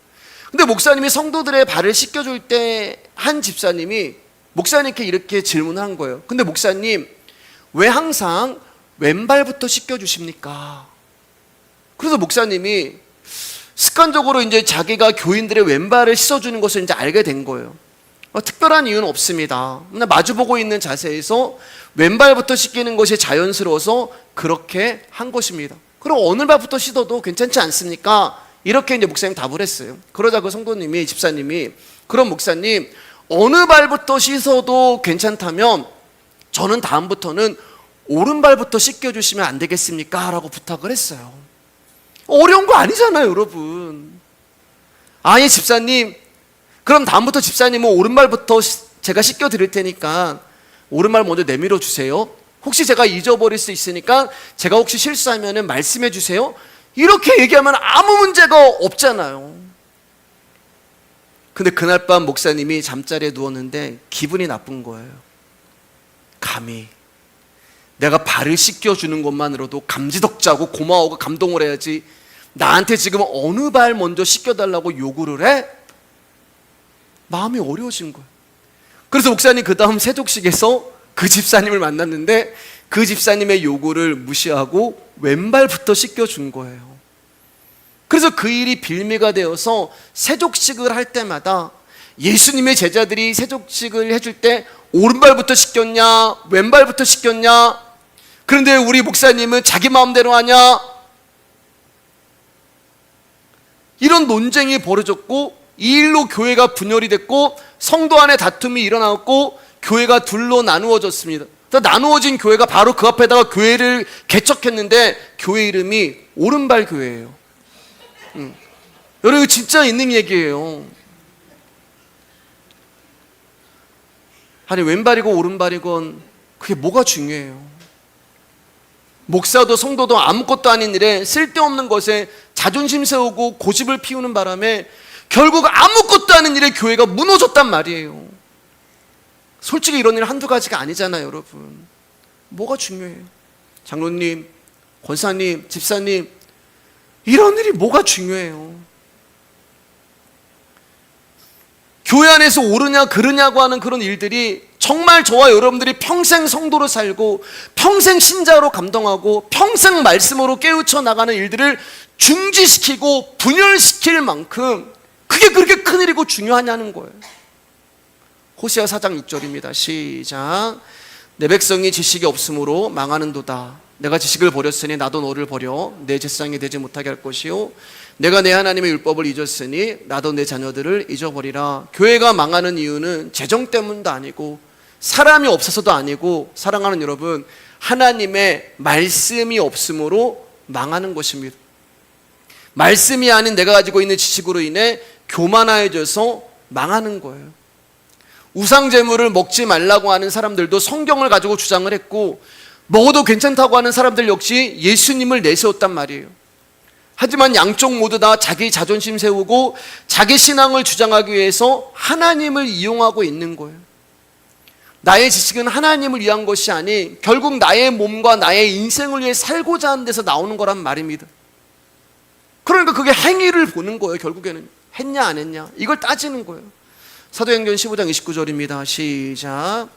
Speaker 1: 근데 목사님이 성도들의 발을 씻겨줄 때 한 집사님이 목사님께 이렇게 질문한 거예요. 근데 목사님, 왜 항상 왼발부터 씻겨주십니까? 그래서 목사님이 습관적으로 이제 자기가 교인들의 왼발을 씻어주는 것을 이제 알게 된 거예요. 특별한 이유는 없습니다. 그냥 마주보고 있는 자세에서 왼발부터 씻기는 것이 자연스러워서 그렇게 한 것입니다. 그럼 어느 발부터 씻어도 괜찮지 않습니까? 이렇게 이제 목사님 답을 했어요. 그러자 그 성도님이, 집사님이, 그럼 목사님, 어느 발부터 씻어도 괜찮다면 저는 다음부터는 오른발부터 씻겨주시면 안 되겠습니까? 라고 부탁을 했어요. 어려운 거 아니잖아요, 여러분. 아니, 집사님, 그럼 다음부터 집사님은 오른발부터 제가 씻겨드릴 테니까 오른발 먼저 내밀어 주세요. 혹시 제가 잊어버릴 수 있으니까 제가 혹시 실수하면 말씀해 주세요. 이렇게 얘기하면 아무 문제가 없잖아요. 근데 그날 밤 목사님이 잠자리에 누웠는데 기분이 나쁜 거예요. 감히 내가 발을 씻겨주는 것만으로도 감지덕지하고 고마워하고 감동을 해야지 나한테 지금 어느 발 먼저 씻겨달라고 요구를 해? 마음이 어려워진 거예요. 그래서 목사님 그 다음 세족식에서 그 집사님을 만났는데 그 집사님의 요구를 무시하고 왼발부터 씻겨준 거예요. 그래서 그 일이 빌미가 되어서 세족식을 할 때마다 예수님의 제자들이 세족식을 해줄 때 오른발부터 씻겼냐 왼발부터 씻겼냐, 그런데 우리 목사님은 자기 마음대로 하냐, 이런 논쟁이 벌어졌고 이 일로 교회가 분열이 됐고 성도 안에 다툼이 일어났고 교회가 둘로 나누어졌습니다. 나누어진 교회가 바로 그 앞에다가 교회를 개척했는데 교회 이름이 오른발 교회예요. 여러분, 이거 진짜 있는 얘기예요. 아니, 왼발이고 오른발이건 그게 뭐가 중요해요? 목사도 성도도 아무것도 아닌 일에 쓸데없는 것에 자존심 세우고 고집을 피우는 바람에 결국 아무것도 아닌 일에 교회가 무너졌단 말이에요. 솔직히 이런 일 한두 가지가 아니잖아요, 여러분. 뭐가 중요해요? 장로님, 권사님, 집사님, 이런 일이 뭐가 중요해요? 교회 안에서 옳으냐 그르냐고 하는 그런 일들이 정말 저와 여러분들이 평생 성도로 살고 평생 신자로 감동하고 평생 말씀으로 깨우쳐 나가는 일들을 중지시키고 분열시킬 만큼 그게 그렇게 큰일이고 중요하냐는 거예요. 호세아 4장 6절입니다. 시작. 내 백성이 지식이 없으므로 망하는도다. 내가 지식을 버렸으니 나도 너를 버려 내 제사장이 되지 못하게 할 것이요 내가 내 하나님의 율법을 잊었으니 나도 내 자녀들을 잊어버리라. 교회가 망하는 이유는 재정 때문도 아니고 사람이 없어서도 아니고, 사랑하는 여러분, 하나님의 말씀이 없으므로 망하는 것입니다. 말씀이 아닌 내가 가지고 있는 지식으로 인해 교만해져서 망하는 거예요. 우상 제물을 먹지 말라고 하는 사람들도 성경을 가지고 주장을 했고, 먹어도 괜찮다고 하는 사람들 역시 예수님을 내세웠단 말이에요. 하지만 양쪽 모두 다 자기 자존심 세우고 자기 신앙을 주장하기 위해서 하나님을 이용하고 있는 거예요. 나의 지식은 하나님을 위한 것이 아닌 결국 나의 몸과 나의 인생을 위해 살고자 하는 데서 나오는 거란 말입니다. 그러니까 그게 행위를 보는 거예요. 결국에는 했냐 안 했냐 이걸 따지는 거예요. 사도행전 15장 29절입니다. 시작.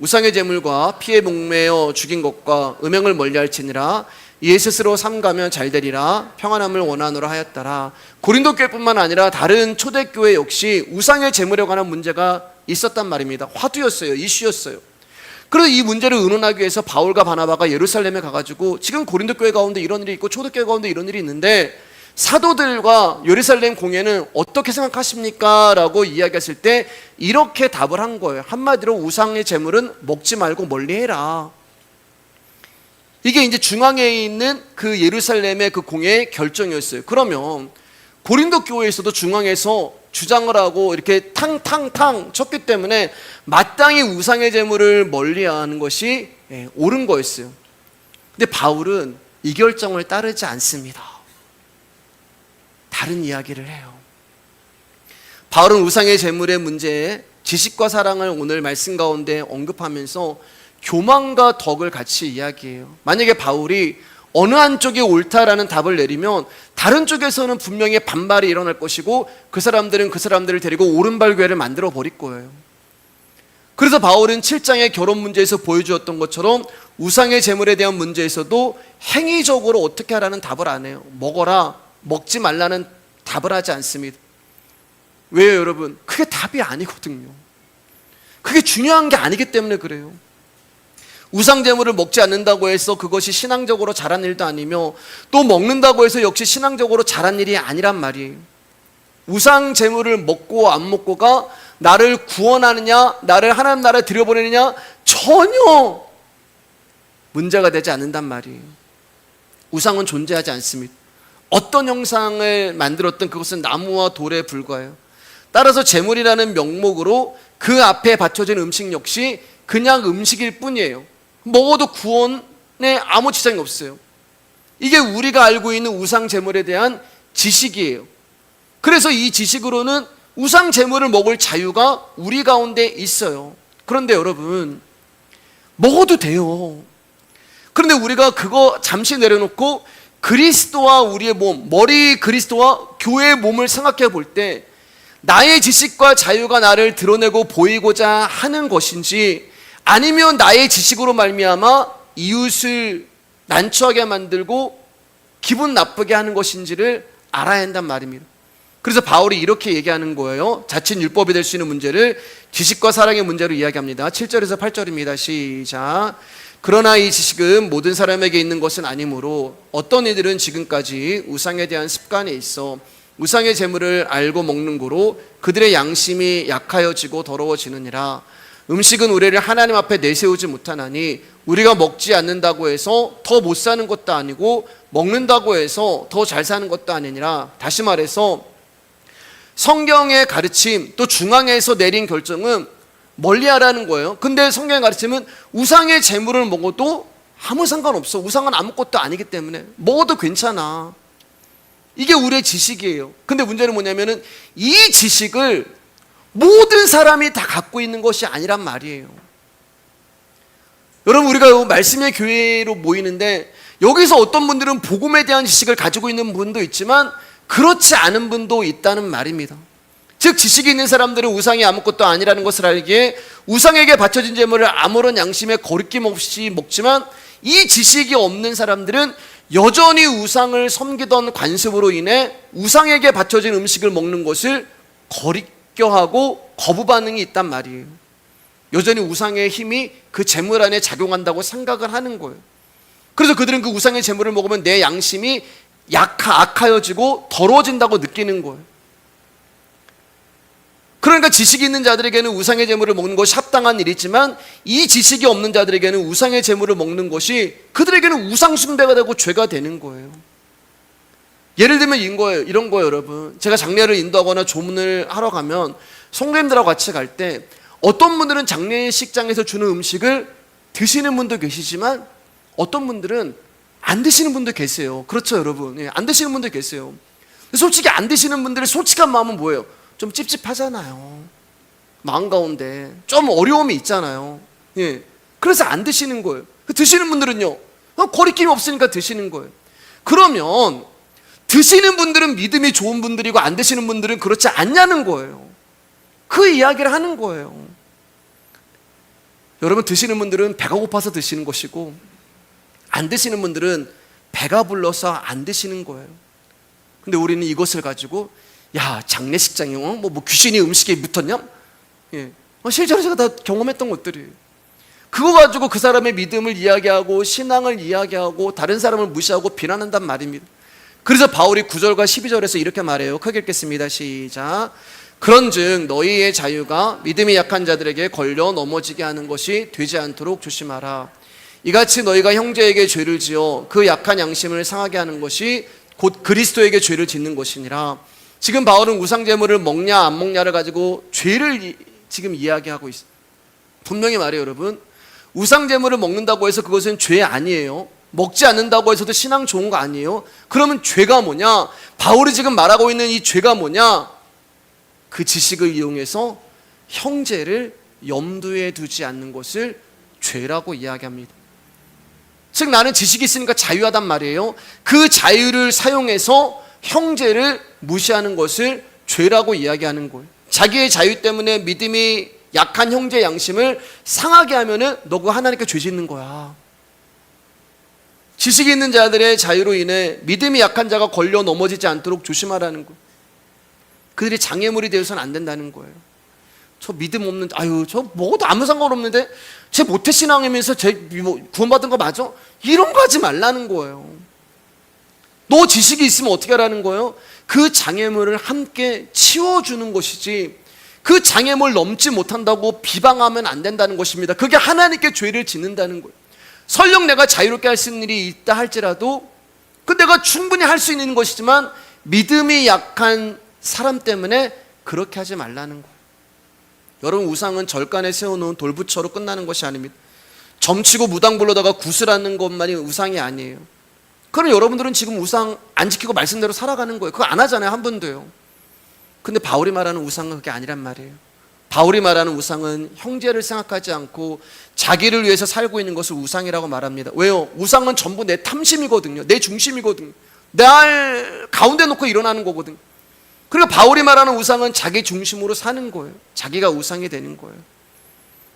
Speaker 1: 우상의 제물과 피에 목매어 죽인 것과 음행을 멀리할지니라. 이에 스스로 삼가면 잘되리라. 평안함을 원하노라 하였더라. 고린도 교회뿐만 아니라 다른 초대교회 역시 우상의 제물에 관한 문제가 있었단 말입니다. 화두였어요. 이슈였어요. 그래서 이 문제를 의논하기 위해서 바울과 바나바가 예루살렘에 가가지고 지금 고린도 교회 가운데 이런 일이 있고 초대교회 가운데 이런 일이 있는데 사도들과 예루살렘 공예는 어떻게 생각하십니까? 라고 이야기했을 때 이렇게 답을 한 거예요. 한마디로 우상의 제물은 먹지 말고 멀리해라. 이게 이제 중앙에 있는 그 예루살렘의 그 공예의 결정이었어요. 그러면 고린도 교회에서도 중앙에서 주장을 하고 이렇게 탕탕탕 쳤기 때문에 마땅히 우상의 제물을 멀리하는 것이 옳은 거였어요. 근데 바울은 이 결정을 따르지 않습니다. 다른 이야기를 해요. 바울은 우상의 제물의 문제에 지식과 사랑을 오늘 말씀 가운데 언급하면서 교만과 덕을 같이 이야기해요. 만약에 바울이 어느 한쪽이 옳다라는 답을 내리면 다른 쪽에서는 분명히 반발이 일어날 것이고 그 사람들은 그 사람들을 데리고 오른발 교회를 만들어 버릴 거예요. 그래서 바울은 7장의 결혼 문제에서 보여주었던 것처럼 우상의 제물에 대한 문제에서도 행위적으로 어떻게 하라는 답을 안 해요. 먹어라, 먹지 말라는 답을 하지 않습니다. 왜요, 여러분? 그게 답이 아니거든요. 그게 중요한 게 아니기 때문에 그래요. 우상 제물을 먹지 않는다고 해서 그것이 신앙적으로 잘한 일도 아니며 또 먹는다고 해서 역시 신앙적으로 잘한 일이 아니란 말이에요. 우상 제물을 먹고 안 먹고가 나를 구원하느냐, 나를 하나님 나라에 들여보내느냐 전혀 문제가 되지 않는단 말이에요. 우상은 존재하지 않습니다. 어떤 형상을 만들었든 그것은 나무와 돌에 불과해요. 따라서 제물이라는 명목으로 그 앞에 바쳐진 음식 역시 그냥 음식일 뿐이에요. 먹어도 구원에 아무 지장이 없어요. 이게 우리가 알고 있는 우상 제물에 대한 지식이에요. 그래서 이 지식으로는 우상 제물을 먹을 자유가 우리 가운데 있어요. 그런데 여러분, 먹어도 돼요. 그런데 우리가 그거 잠시 내려놓고 그리스도와 우리의 몸, 머리 그리스도와 교회의 몸을 생각해 볼 때 나의 지식과 자유가 나를 드러내고 보이고자 하는 것인지 아니면 나의 지식으로 말미암아 이웃을 난처하게 만들고 기분 나쁘게 하는 것인지를 알아야 한단 말입니다. 그래서 바울이 이렇게 얘기하는 거예요. 자칫 율법이 될 수 있는 문제를 지식과 사랑의 문제로 이야기합니다. 7절에서 8절입니다. 시작. 그러나 이 지식은 모든 사람에게 있는 것은 아니므로 어떤 이들은 지금까지 우상에 대한 습관에 있어 우상의 제물을 알고 먹는 거로 그들의 양심이 약하여지고 더러워지느니라. 음식은 우리를 하나님 앞에 내세우지 못하나니 우리가 먹지 않는다고 해서 더 못 사는 것도 아니고 먹는다고 해서 더 잘 사는 것도 아니니라. 다시 말해서 성경의 가르침 또 중앙에서 내린 결정은 멀리하라는 거예요. 근데 성경의 가르침은 우상의 제물을 먹어도 아무 상관없어. 우상은 아무것도 아니기 때문에 먹어도 괜찮아. 이게 우리의 지식이에요. 근데 문제는 뭐냐면은 이 지식을 모든 사람이 다 갖고 있는 것이 아니란 말이에요. 여러분, 우리가 말씀의 교회로 모이는데 여기서 어떤 분들은 복음에 대한 지식을 가지고 있는 분도 있지만 그렇지 않은 분도 있다는 말입니다. 즉 지식이 있는 사람들은 우상이 아무것도 아니라는 것을 알기에 우상에게 바쳐진 제물을 아무런 양심에 거리낌 없이 먹지만 이 지식이 없는 사람들은 여전히 우상을 섬기던 관습으로 인해 우상에게 바쳐진 음식을 먹는 것을 거리껴하고 거부 반응이 있단 말이에요. 여전히 우상의 힘이 그 제물 안에 작용한다고 생각을 하는 거예요. 그래서 그들은 그 우상의 제물을 먹으면 내 양심이 악하여지고 더러워진다고 느끼는 거예요. 그러니까 지식이 있는 자들에게는 우상의 제물을 먹는 것이 합당한 일이지만 이 지식이 없는 자들에게는 우상의 제물을 먹는 것이 그들에게는 우상 숭배가 되고 죄가 되는 거예요. 예를 들면 이런 거예요, 여러분. 제가 장례를 인도하거나 조문을 하러 가면 성도님들하고 같이 갈 때 어떤 분들은 장례식장에서 주는 음식을 드시는 분도 계시지만 어떤 분들은 안 드시는 분도 계세요. 그렇죠, 여러분. 예, 안 드시는 분도 계세요. 솔직히 안 드시는 분들의 솔직한 마음은 뭐예요? 좀 찝찝하잖아요. 마음 가운데 좀 어려움이 있잖아요. 예, 그래서 안 드시는 거예요. 드시는 분들은요, 거리낌이 없으니까 드시는 거예요. 그러면 드시는 분들은 믿음이 좋은 분들이고 안 드시는 분들은 그렇지 않냐는 거예요. 그 이야기를 하는 거예요. 여러분, 드시는 분들은 배가 고파서 드시는 것이고 안 드시는 분들은 배가 불러서 안 드시는 거예요. 근데 우리는 이것을 가지고 야, 장례식장에 뭐 귀신이 음식에 묻었냐? 예, 실제로 제가 다 경험했던 것들이에요. 그거 가지고 그 사람의 믿음을 이야기하고 신앙을 이야기하고 다른 사람을 무시하고 비난한단 말입니다. 그래서 바울이 9절과 12절에서 이렇게 말해요. 크게 읽겠습니다. 시작. 그런즉 너희의 자유가 믿음이 약한 자들에게 걸려 넘어지게 하는 것이 되지 않도록 조심하라. 이같이 너희가 형제에게 죄를 지어 그 약한 양심을 상하게 하는 것이 곧 그리스도에게 죄를 짓는 것이니라. 지금 바울은 우상제물을 먹냐 안 먹냐를 가지고 죄를 지금 이야기하고 있어요. 분명히 말해요, 여러분. 우상제물을 먹는다고 해서 그것은 죄 아니에요. 먹지 않는다고 해서도 신앙 좋은 거 아니에요. 그러면 죄가 뭐냐? 바울이 지금 말하고 있는 이 죄가 뭐냐? 그 지식을 이용해서 형제를 염두에 두지 않는 것을 죄라고 이야기합니다. 즉 나는 지식이 있으니까 자유하단 말이에요. 그 자유를 사용해서 형제를 무시하는 것을 죄라고 이야기하는 거예요. 자기의 자유 때문에 믿음이 약한 형제 양심을 상하게 하면은 너 그거 하나님께 죄 짓는 거야. 지식이 있는 자들의 자유로 인해 믿음이 약한 자가 걸려 넘어지지 않도록 조심하라는 거예요. 그들이 장애물이 되어서는 안 된다는 거예요. 저 믿음 없는, 저 먹어도 아무 상관없는데 쟤 모태신앙이면서 쟤 구원받은 거 맞아? 이런 거 하지 말라는 거예요. 너 지식이 있으면 어떻게 하라는 거예요? 그 장애물을 함께 치워주는 것이지, 그 장애물 넘지 못한다고 비방하면 안 된다는 것입니다. 그게 하나님께 죄를 짓는다는 거예요. 설령 내가 자유롭게 할 수 있는 일이 있다 할지라도 그 내가 충분히 할 수 있는 것이지만 믿음이 약한 사람 때문에 그렇게 하지 말라는 거예요. 여러분, 우상은 절간에 세워놓은 돌부처로 끝나는 것이 아닙니다. 점치고 무당불로다가 구슬하는 것만이 우상이 아니에요. 그럼 여러분들은 지금 우상 안 지키고 말씀대로 살아가는 거예요. 그거 안 하잖아요, 한 번도요. 근데 바울이 말하는 우상은 그게 아니란 말이에요. 바울이 말하는 우상은 형제를 생각하지 않고 자기를 위해서 살고 있는 것을 우상이라고 말합니다. 왜요? 우상은 전부 내 탐심이거든요. 내 중심이거든요. 날 가운데 놓고 일어나는 거거든요. 그리고 바울이 말하는 우상은 자기 중심으로 사는 거예요. 자기가 우상이 되는 거예요.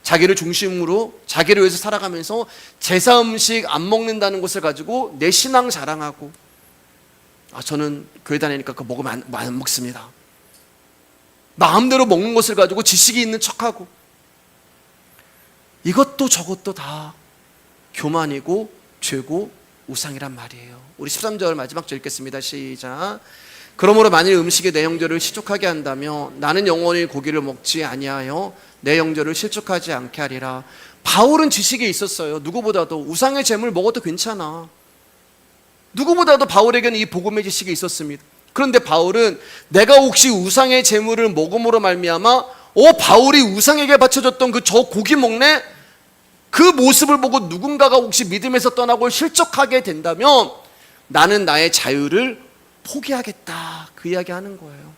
Speaker 1: 자기를 중심으로 자기를 위해서 살아가면서 제사 음식 안 먹는다는 것을 가지고 내 신앙 자랑하고, 저는 교회 다니니까 그거 먹으면 안 먹습니다. 마음대로 먹는 것을 가지고 지식이 있는 척하고, 이것도 저것도 다 교만이고 죄고 우상이란 말이에요. 우리 13절 마지막 절 읽겠습니다. 시작. 그러므로 만일 음식이 내 형제를 실족하게 한다면 나는 영원히 고기를 먹지 아니하여 내 형제를 실족하지 않게 하리라. 바울은 지식이 있었어요. 누구보다도. 우상의 재물 먹어도 괜찮아. 누구보다도 바울에게는 이 복음의 지식이 있었습니다. 그런데 바울은 내가 혹시 우상의 재물을 먹음으로 말미암아 바울이 우상에게 바쳐줬던 그 저 고기 먹네, 그 모습을 보고 누군가가 혹시 믿음에서 떠나고 실족하게 된다면 나는 나의 자유를 포기하겠다, 그 이야기 하는 거예요.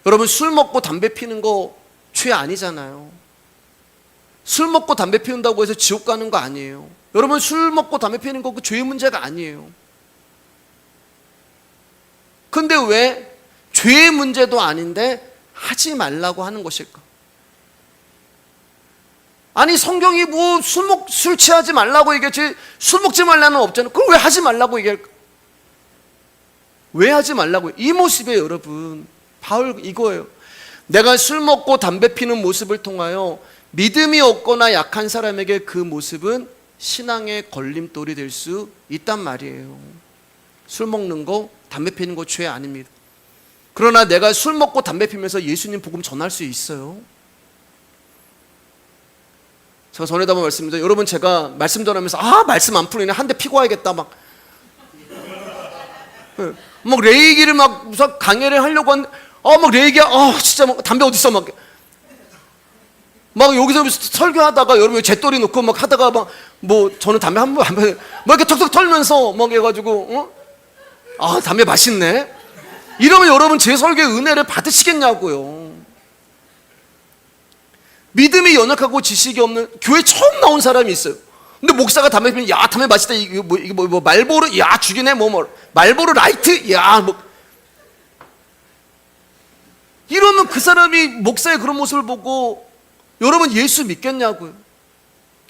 Speaker 1: 여러분, 술 먹고 담배 피는 거 죄 아니잖아요. 술 먹고 담배 피운다고 해서 지옥 가는 거 아니에요. 여러분, 술 먹고 담배 피는 거 그 죄의 문제가 아니에요. 근데 왜 죄의 문제도 아닌데 하지 말라고 하는 것일까? 아니, 성경이 뭐 술 취하지 말라고 얘기했지 술 먹지 말라는 없잖아요. 그럼 왜 하지 말라고 얘기할까? 왜 하지 말라고? 이 모습이에요, 여러분. 바울 이거예요. 내가 술 먹고 담배 피는 모습을 통하여 믿음이 없거나 약한 사람에게 그 모습은 신앙의 걸림돌이 될 수 있단 말이에요. 술 먹는 거, 담배 피는 거 죄 아닙니다. 그러나 내가 술 먹고 담배 피면서 예수님 복음 전할 수 있어요. 제가 전에도 한번 말씀드렸는데, 여러분, 제가 말씀 전하면서 말씀 안 풀리네, 한 대 피고 와야겠다 막 레이기를 막 무슨 강의를 하려고 하는데 막 레이기야, 진짜 막 담배 어디 있어 막 여기서 설교하다가 여러분 재떨이 놓고 막 하다가 저는 담배 한 번 이렇게 턱턱 털면서 막 해가지고 담배 맛있네 이러면 여러분 제 설교의 은혜를 받으시겠냐고요. 믿음이 연약하고 지식이 없는 교회 처음 나온 사람이 있어요. 근데 목사가 담배 피면 담배 맛있다, 이게 말보로 죽이네, 말보로 라이트, 이러면 그 사람이 목사의 그런 모습을 보고 여러분 예수 믿겠냐고요.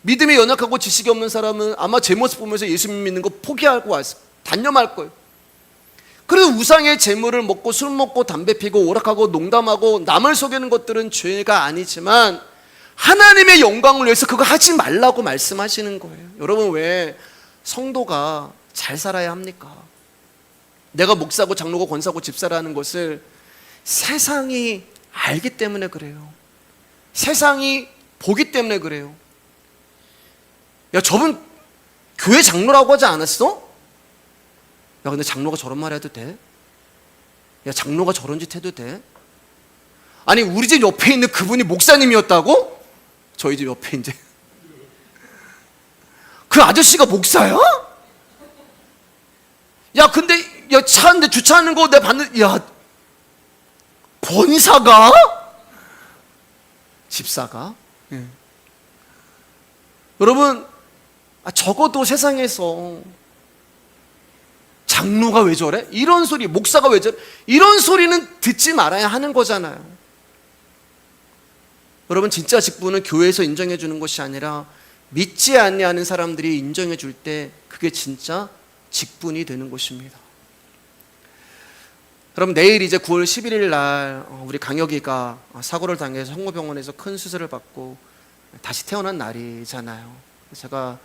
Speaker 1: 믿음이 연약하고 지식이 없는 사람은 아마 제 모습 보면서 예수 믿는 거 포기하고 단념할 거예요. 그래서 우상의 재물을 먹고 술 먹고 담배 피고 오락하고 농담하고 남을 속이는 것들은 죄가 아니지만 하나님의 영광을 위해서 그거 하지 말라고 말씀하시는 거예요. 여러분, 왜 성도가 잘 살아야 합니까? 내가 목사고 장로고 권사고 집사라는 것을 세상이 알기 때문에 그래요. 세상이 보기 때문에 그래요. 야, 저분 교회 장로라고 하지 않았어? 야, 근데 장로가 저런 말 해도 돼? 야, 장로가 저런 짓 해도 돼? 아니, 우리 집 옆에 있는 그분이 목사님이었다고? 저희 집 옆에 이제 그 아저씨가 목사야? 야, 근데 차 한대 주차하는 거 내가 봤는데, 야, 권사가? 집사가? 예. 여러분, 적어도 세상에서 장로가 왜 저래? 이런 소리, 목사가 왜 저래? 이런 소리는 듣지 말아야 하는 거잖아요. 여러분, 진짜 직분은 교회에서 인정해 주는 것이 아니라 믿지 아니하는 사람들이 인정해 줄 때 그게 진짜 직분이 되는 것입니다. 여러분, 내일 이제 9월 11일 날 우리 강혁이가 사고를 당해서 성모병원에서 큰 수술을 받고 다시 태어난 날이잖아요. 제가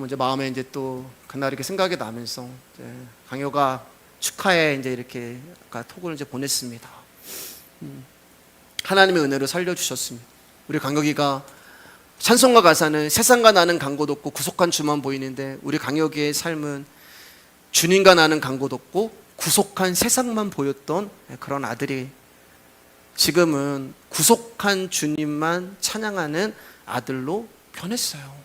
Speaker 1: 이제 마음에 이제 또 그날 이렇게 생각이 나면서 이제 강혁아 축하해 이제 이렇게 톡을 이제 보냈습니다. 하나님의 은혜로 살려주셨습니다. 우리 강혁이가 찬송가 가사는 세상과 나는 간 곳 없고 구속한 주만 보이는데 우리 강혁이의 삶은 주님과 나는 간 곳 없고 구속한 세상만 보였던 그런 아들이 지금은 구속한 주님만 찬양하는 아들로 변했어요.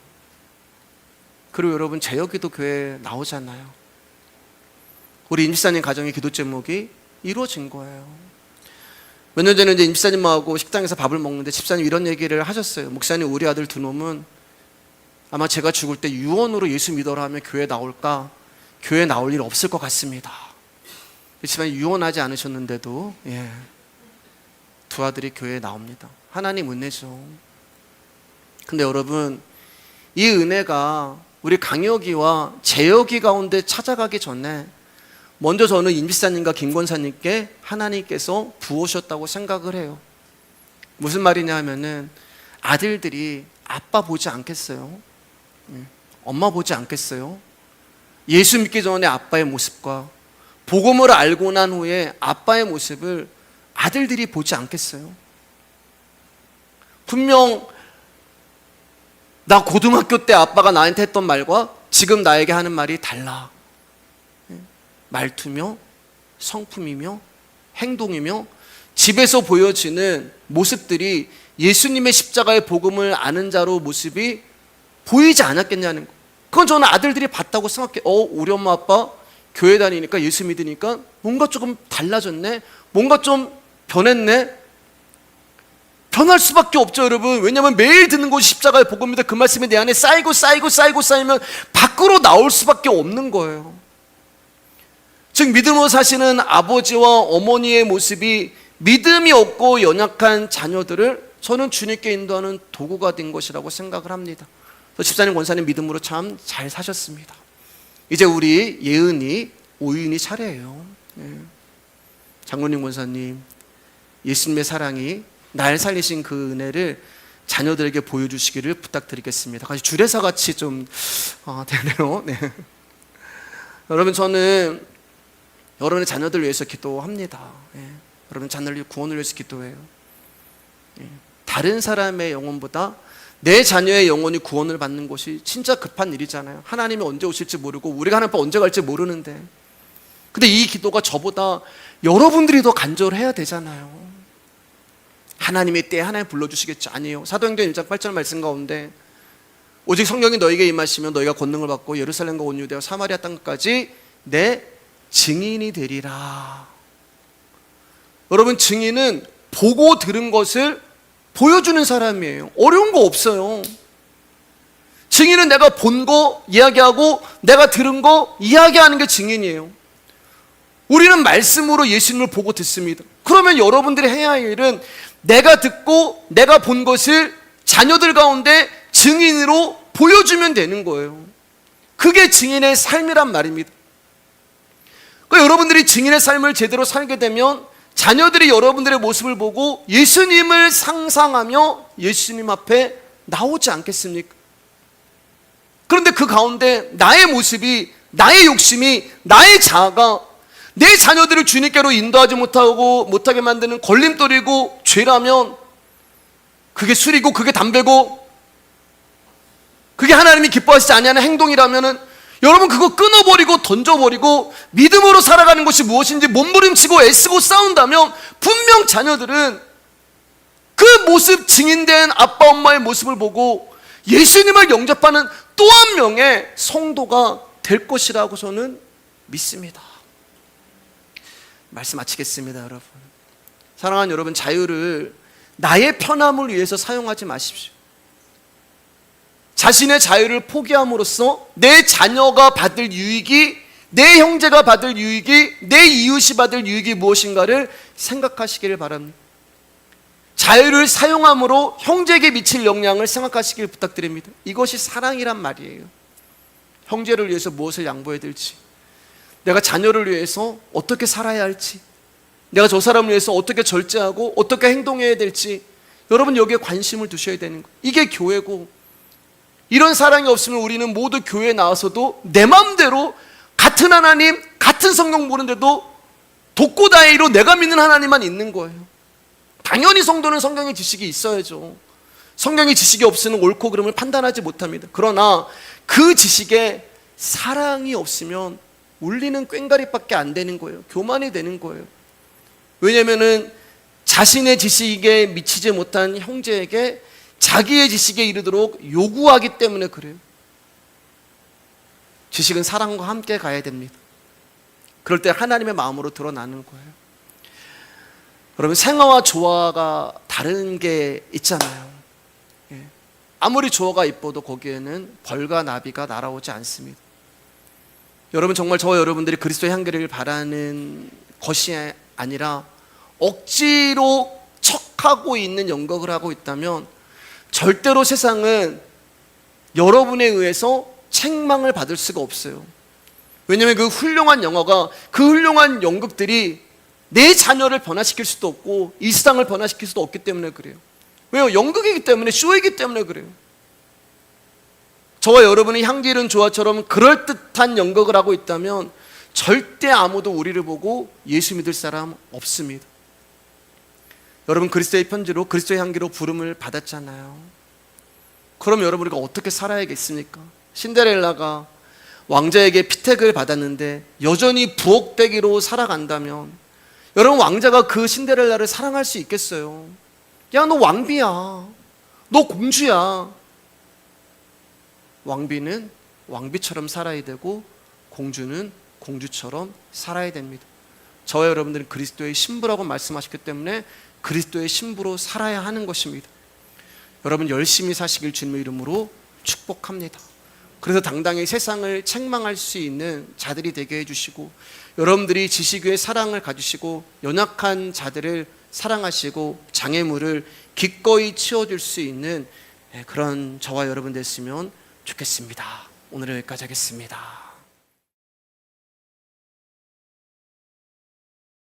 Speaker 1: 그리고 여러분, 재혁이도 교회에 나오잖아요. 우리 임집사님 가정의 기도 제목이 이루어진 거예요. 몇 년 전에 이제 임집사님하고 식당에서 밥을 먹는데 집사님 이런 얘기를 하셨어요. 목사님, 우리 아들 두 놈은 아마 제가 죽을 때 유언으로 예수 믿어라 하면 교회 나올까? 교회 나올 일 없을 것 같습니다. 집사님 유언하지 않으셨는데도 두 아들이 교회에 나옵니다. 하나님 은혜죠. 근데 여러분, 이 은혜가 우리 강혁이와 재혁이 가운데 찾아가기 전에 먼저 저는 임집사님과 김권사님께 하나님께서 부으셨다고 생각을 해요. 무슨 말이냐 하면은 아들들이 아빠 보지 않겠어요? 엄마 보지 않겠어요? 예수 믿기 전에 아빠의 모습과 복음을 알고 난 후에 아빠의 모습을 아들들이 보지 않겠어요? 분명 나 고등학교 때 아빠가 나한테 했던 말과 지금 나에게 하는 말이 달라. 말투며 성품이며 행동이며 집에서 보여지는 모습들이 예수님의 십자가의 복음을 아는 자로 모습이 보이지 않았겠냐는 거. 그건 저는 아들들이 봤다고 생각해요. 우리 엄마 아빠 교회 다니니까 예수 믿으니까 뭔가 조금 달라졌네, 뭔가 좀 변했네. 변할 수밖에 없죠, 여러분. 왜냐하면 매일 듣는 것이 십자가의 복음입니다. 그 말씀이 내 안에 쌓이면 밖으로 나올 수밖에 없는 거예요. 즉 믿음으로 사시는 아버지와 어머니의 모습이 믿음이 없고 연약한 자녀들을 저는 주님께 인도하는 도구가 된 것이라고 생각을 합니다. 집사님, 권사님 믿음으로 참 잘 사셨습니다. 이제 우리 예은이, 오윤이 차례예요. 장로님, 권사님, 예수님의 사랑이 날 살리신 그 은혜를 자녀들에게 보여주시기를 부탁드리겠습니다. 같이 주례사 같이 좀 되네요. 네. 여러분, 저는 여러분의 자녀들을 위해서 기도합니다. 여러분 자녀들 구원을 위해서 기도해요. 다른 사람의 영혼보다 내 자녀의 영혼이 구원을 받는 것이 진짜 급한 일이잖아요. 하나님이 언제 오실지 모르고 우리가 하나님 앞에 언제 갈지 모르는데, 근데 이 기도가 저보다 여러분들이 더 간절해야 되잖아요. 하나님의 때에 하나님 불러주시겠죠? 아니에요. 사도행전 1장 8절 말씀 가운데 오직 성령이 너에게 임하시면 너희가 권능을 받고 예루살렘과 온 유대와 사마리아 땅까지 내 증인이 되리라. 여러분, 증인은 보고 들은 것을 보여주는 사람이에요. 어려운 거 없어요. 증인은 내가 본 거 이야기하고 내가 들은 거 이야기하는 게 증인이에요. 우리는 말씀으로 예수님을 보고 듣습니다. 그러면 여러분들이 해야 할 일은 내가 듣고 내가 본 것을 자녀들 가운데 증인으로 보여주면 되는 거예요. 그게 증인의 삶이란 말입니다. 그러니까 여러분들이 증인의 삶을 제대로 살게 되면 자녀들이 여러분들의 모습을 보고 예수님을 상상하며 예수님 앞에 나오지 않겠습니까? 그런데 그 가운데 나의 모습이, 나의 욕심이, 나의 자아가 내 자녀들을 주님께로 인도하지 못하게 만드는 걸림돌이고 죄라면, 그게 술이고 그게 담배고 그게 하나님이 기뻐하시지 아니하는 행동이라면은 여러분 그거 끊어버리고 던져버리고 믿음으로 살아가는 것이 무엇인지 몸부림치고 애쓰고 싸운다면 분명 자녀들은 그 모습, 증인된 아빠 엄마의 모습을 보고 예수님을 영접하는 또 한 명의 성도가 될 것이라고 저는 믿습니다. 말씀 마치겠습니다. 여러분, 사랑하는 여러분, 자유를 나의 편함을 위해서 사용하지 마십시오. 자신의 자유를 포기함으로써 내 자녀가 받을 유익이, 내 형제가 받을 유익이, 내 이웃이 받을 유익이 무엇인가를 생각하시기를 바랍니다. 자유를 사용함으로 형제에게 미칠 영향을 생각하시길 부탁드립니다. 이것이 사랑이란 말이에요. 형제를 위해서 무엇을 양보해야 될지, 내가 자녀를 위해서 어떻게 살아야 할지, 내가 저 사람을 위해서 어떻게 절제하고 어떻게 행동해야 될지, 여러분 여기에 관심을 두셔야 되는 거예요. 이게 교회고, 이런 사랑이 없으면 우리는 모두 교회에 나와서도 내 마음대로 같은 하나님, 같은 성경 보는데도 독고다이로 내가 믿는 하나님만 있는 거예요. 당연히 성도는 성경의 지식이 있어야죠. 성경의 지식이 없으면 옳고 그름을 판단하지 못합니다. 그러나 그 지식에 사랑이 없으면 울리는 꽹과리밖에 안 되는 거예요. 교만이 되는 거예요. 왜냐하면 자신의 지식에 미치지 못한 형제에게 자기의 지식에 이르도록 요구하기 때문에 그래요. 지식은 사랑과 함께 가야 됩니다. 그럴 때 하나님의 마음으로 드러나는 거예요. 여러분, 생화와 조화가 다른 게 있잖아요. 아무리 조화가 이뻐도 거기에는 벌과 나비가 날아오지 않습니다. 여러분, 정말 저와 여러분들이 그리스도의 향기를 바라는 것이 아니라 억지로 척하고 있는 연극을 하고 있다면 절대로 세상은 여러분에 의해서 책망을 받을 수가 없어요. 왜냐하면 그 훌륭한 영화가, 그 훌륭한 연극들이 내 자녀를 변화시킬 수도 없고 이 세상을 변화시킬 수도 없기 때문에 그래요. 왜요? 연극이기 때문에, 쇼이기 때문에 그래요. 저와 여러분이 향기로운 조화처럼 그럴듯한 연극을 하고 있다면 절대 아무도 우리를 보고 예수 믿을 사람 없습니다. 여러분, 그리스도의 편지로, 그리스도의 향기로 부름을 받았잖아요. 그럼 여러분, 우리가 어떻게 살아야겠습니까? 신데렐라가 왕자에게 피택을 받았는데 여전히 부엌대기로 살아간다면 여러분, 왕자가 그 신데렐라를 사랑할 수 있겠어요? 야, 너 왕비야, 너 공주야. 왕비는 왕비처럼 살아야 되고 공주는 공주처럼 살아야 됩니다. 저와 여러분들은 그리스도의 신부라고 말씀하셨기 때문에 그리스도의 신부로 살아야 하는 것입니다. 여러분, 열심히 사시길 주님의 이름으로 축복합니다. 그래서 당당히 세상을 책망할 수 있는 자들이 되게 해주시고, 여러분들이 지식 위에 사랑을 가지시고 연약한 자들을 사랑하시고 장애물을 기꺼이 치워줄 수 있는 그런 저와 여러분 됐으면 좋겠습니다. 오늘은 여기까지 하겠습니다.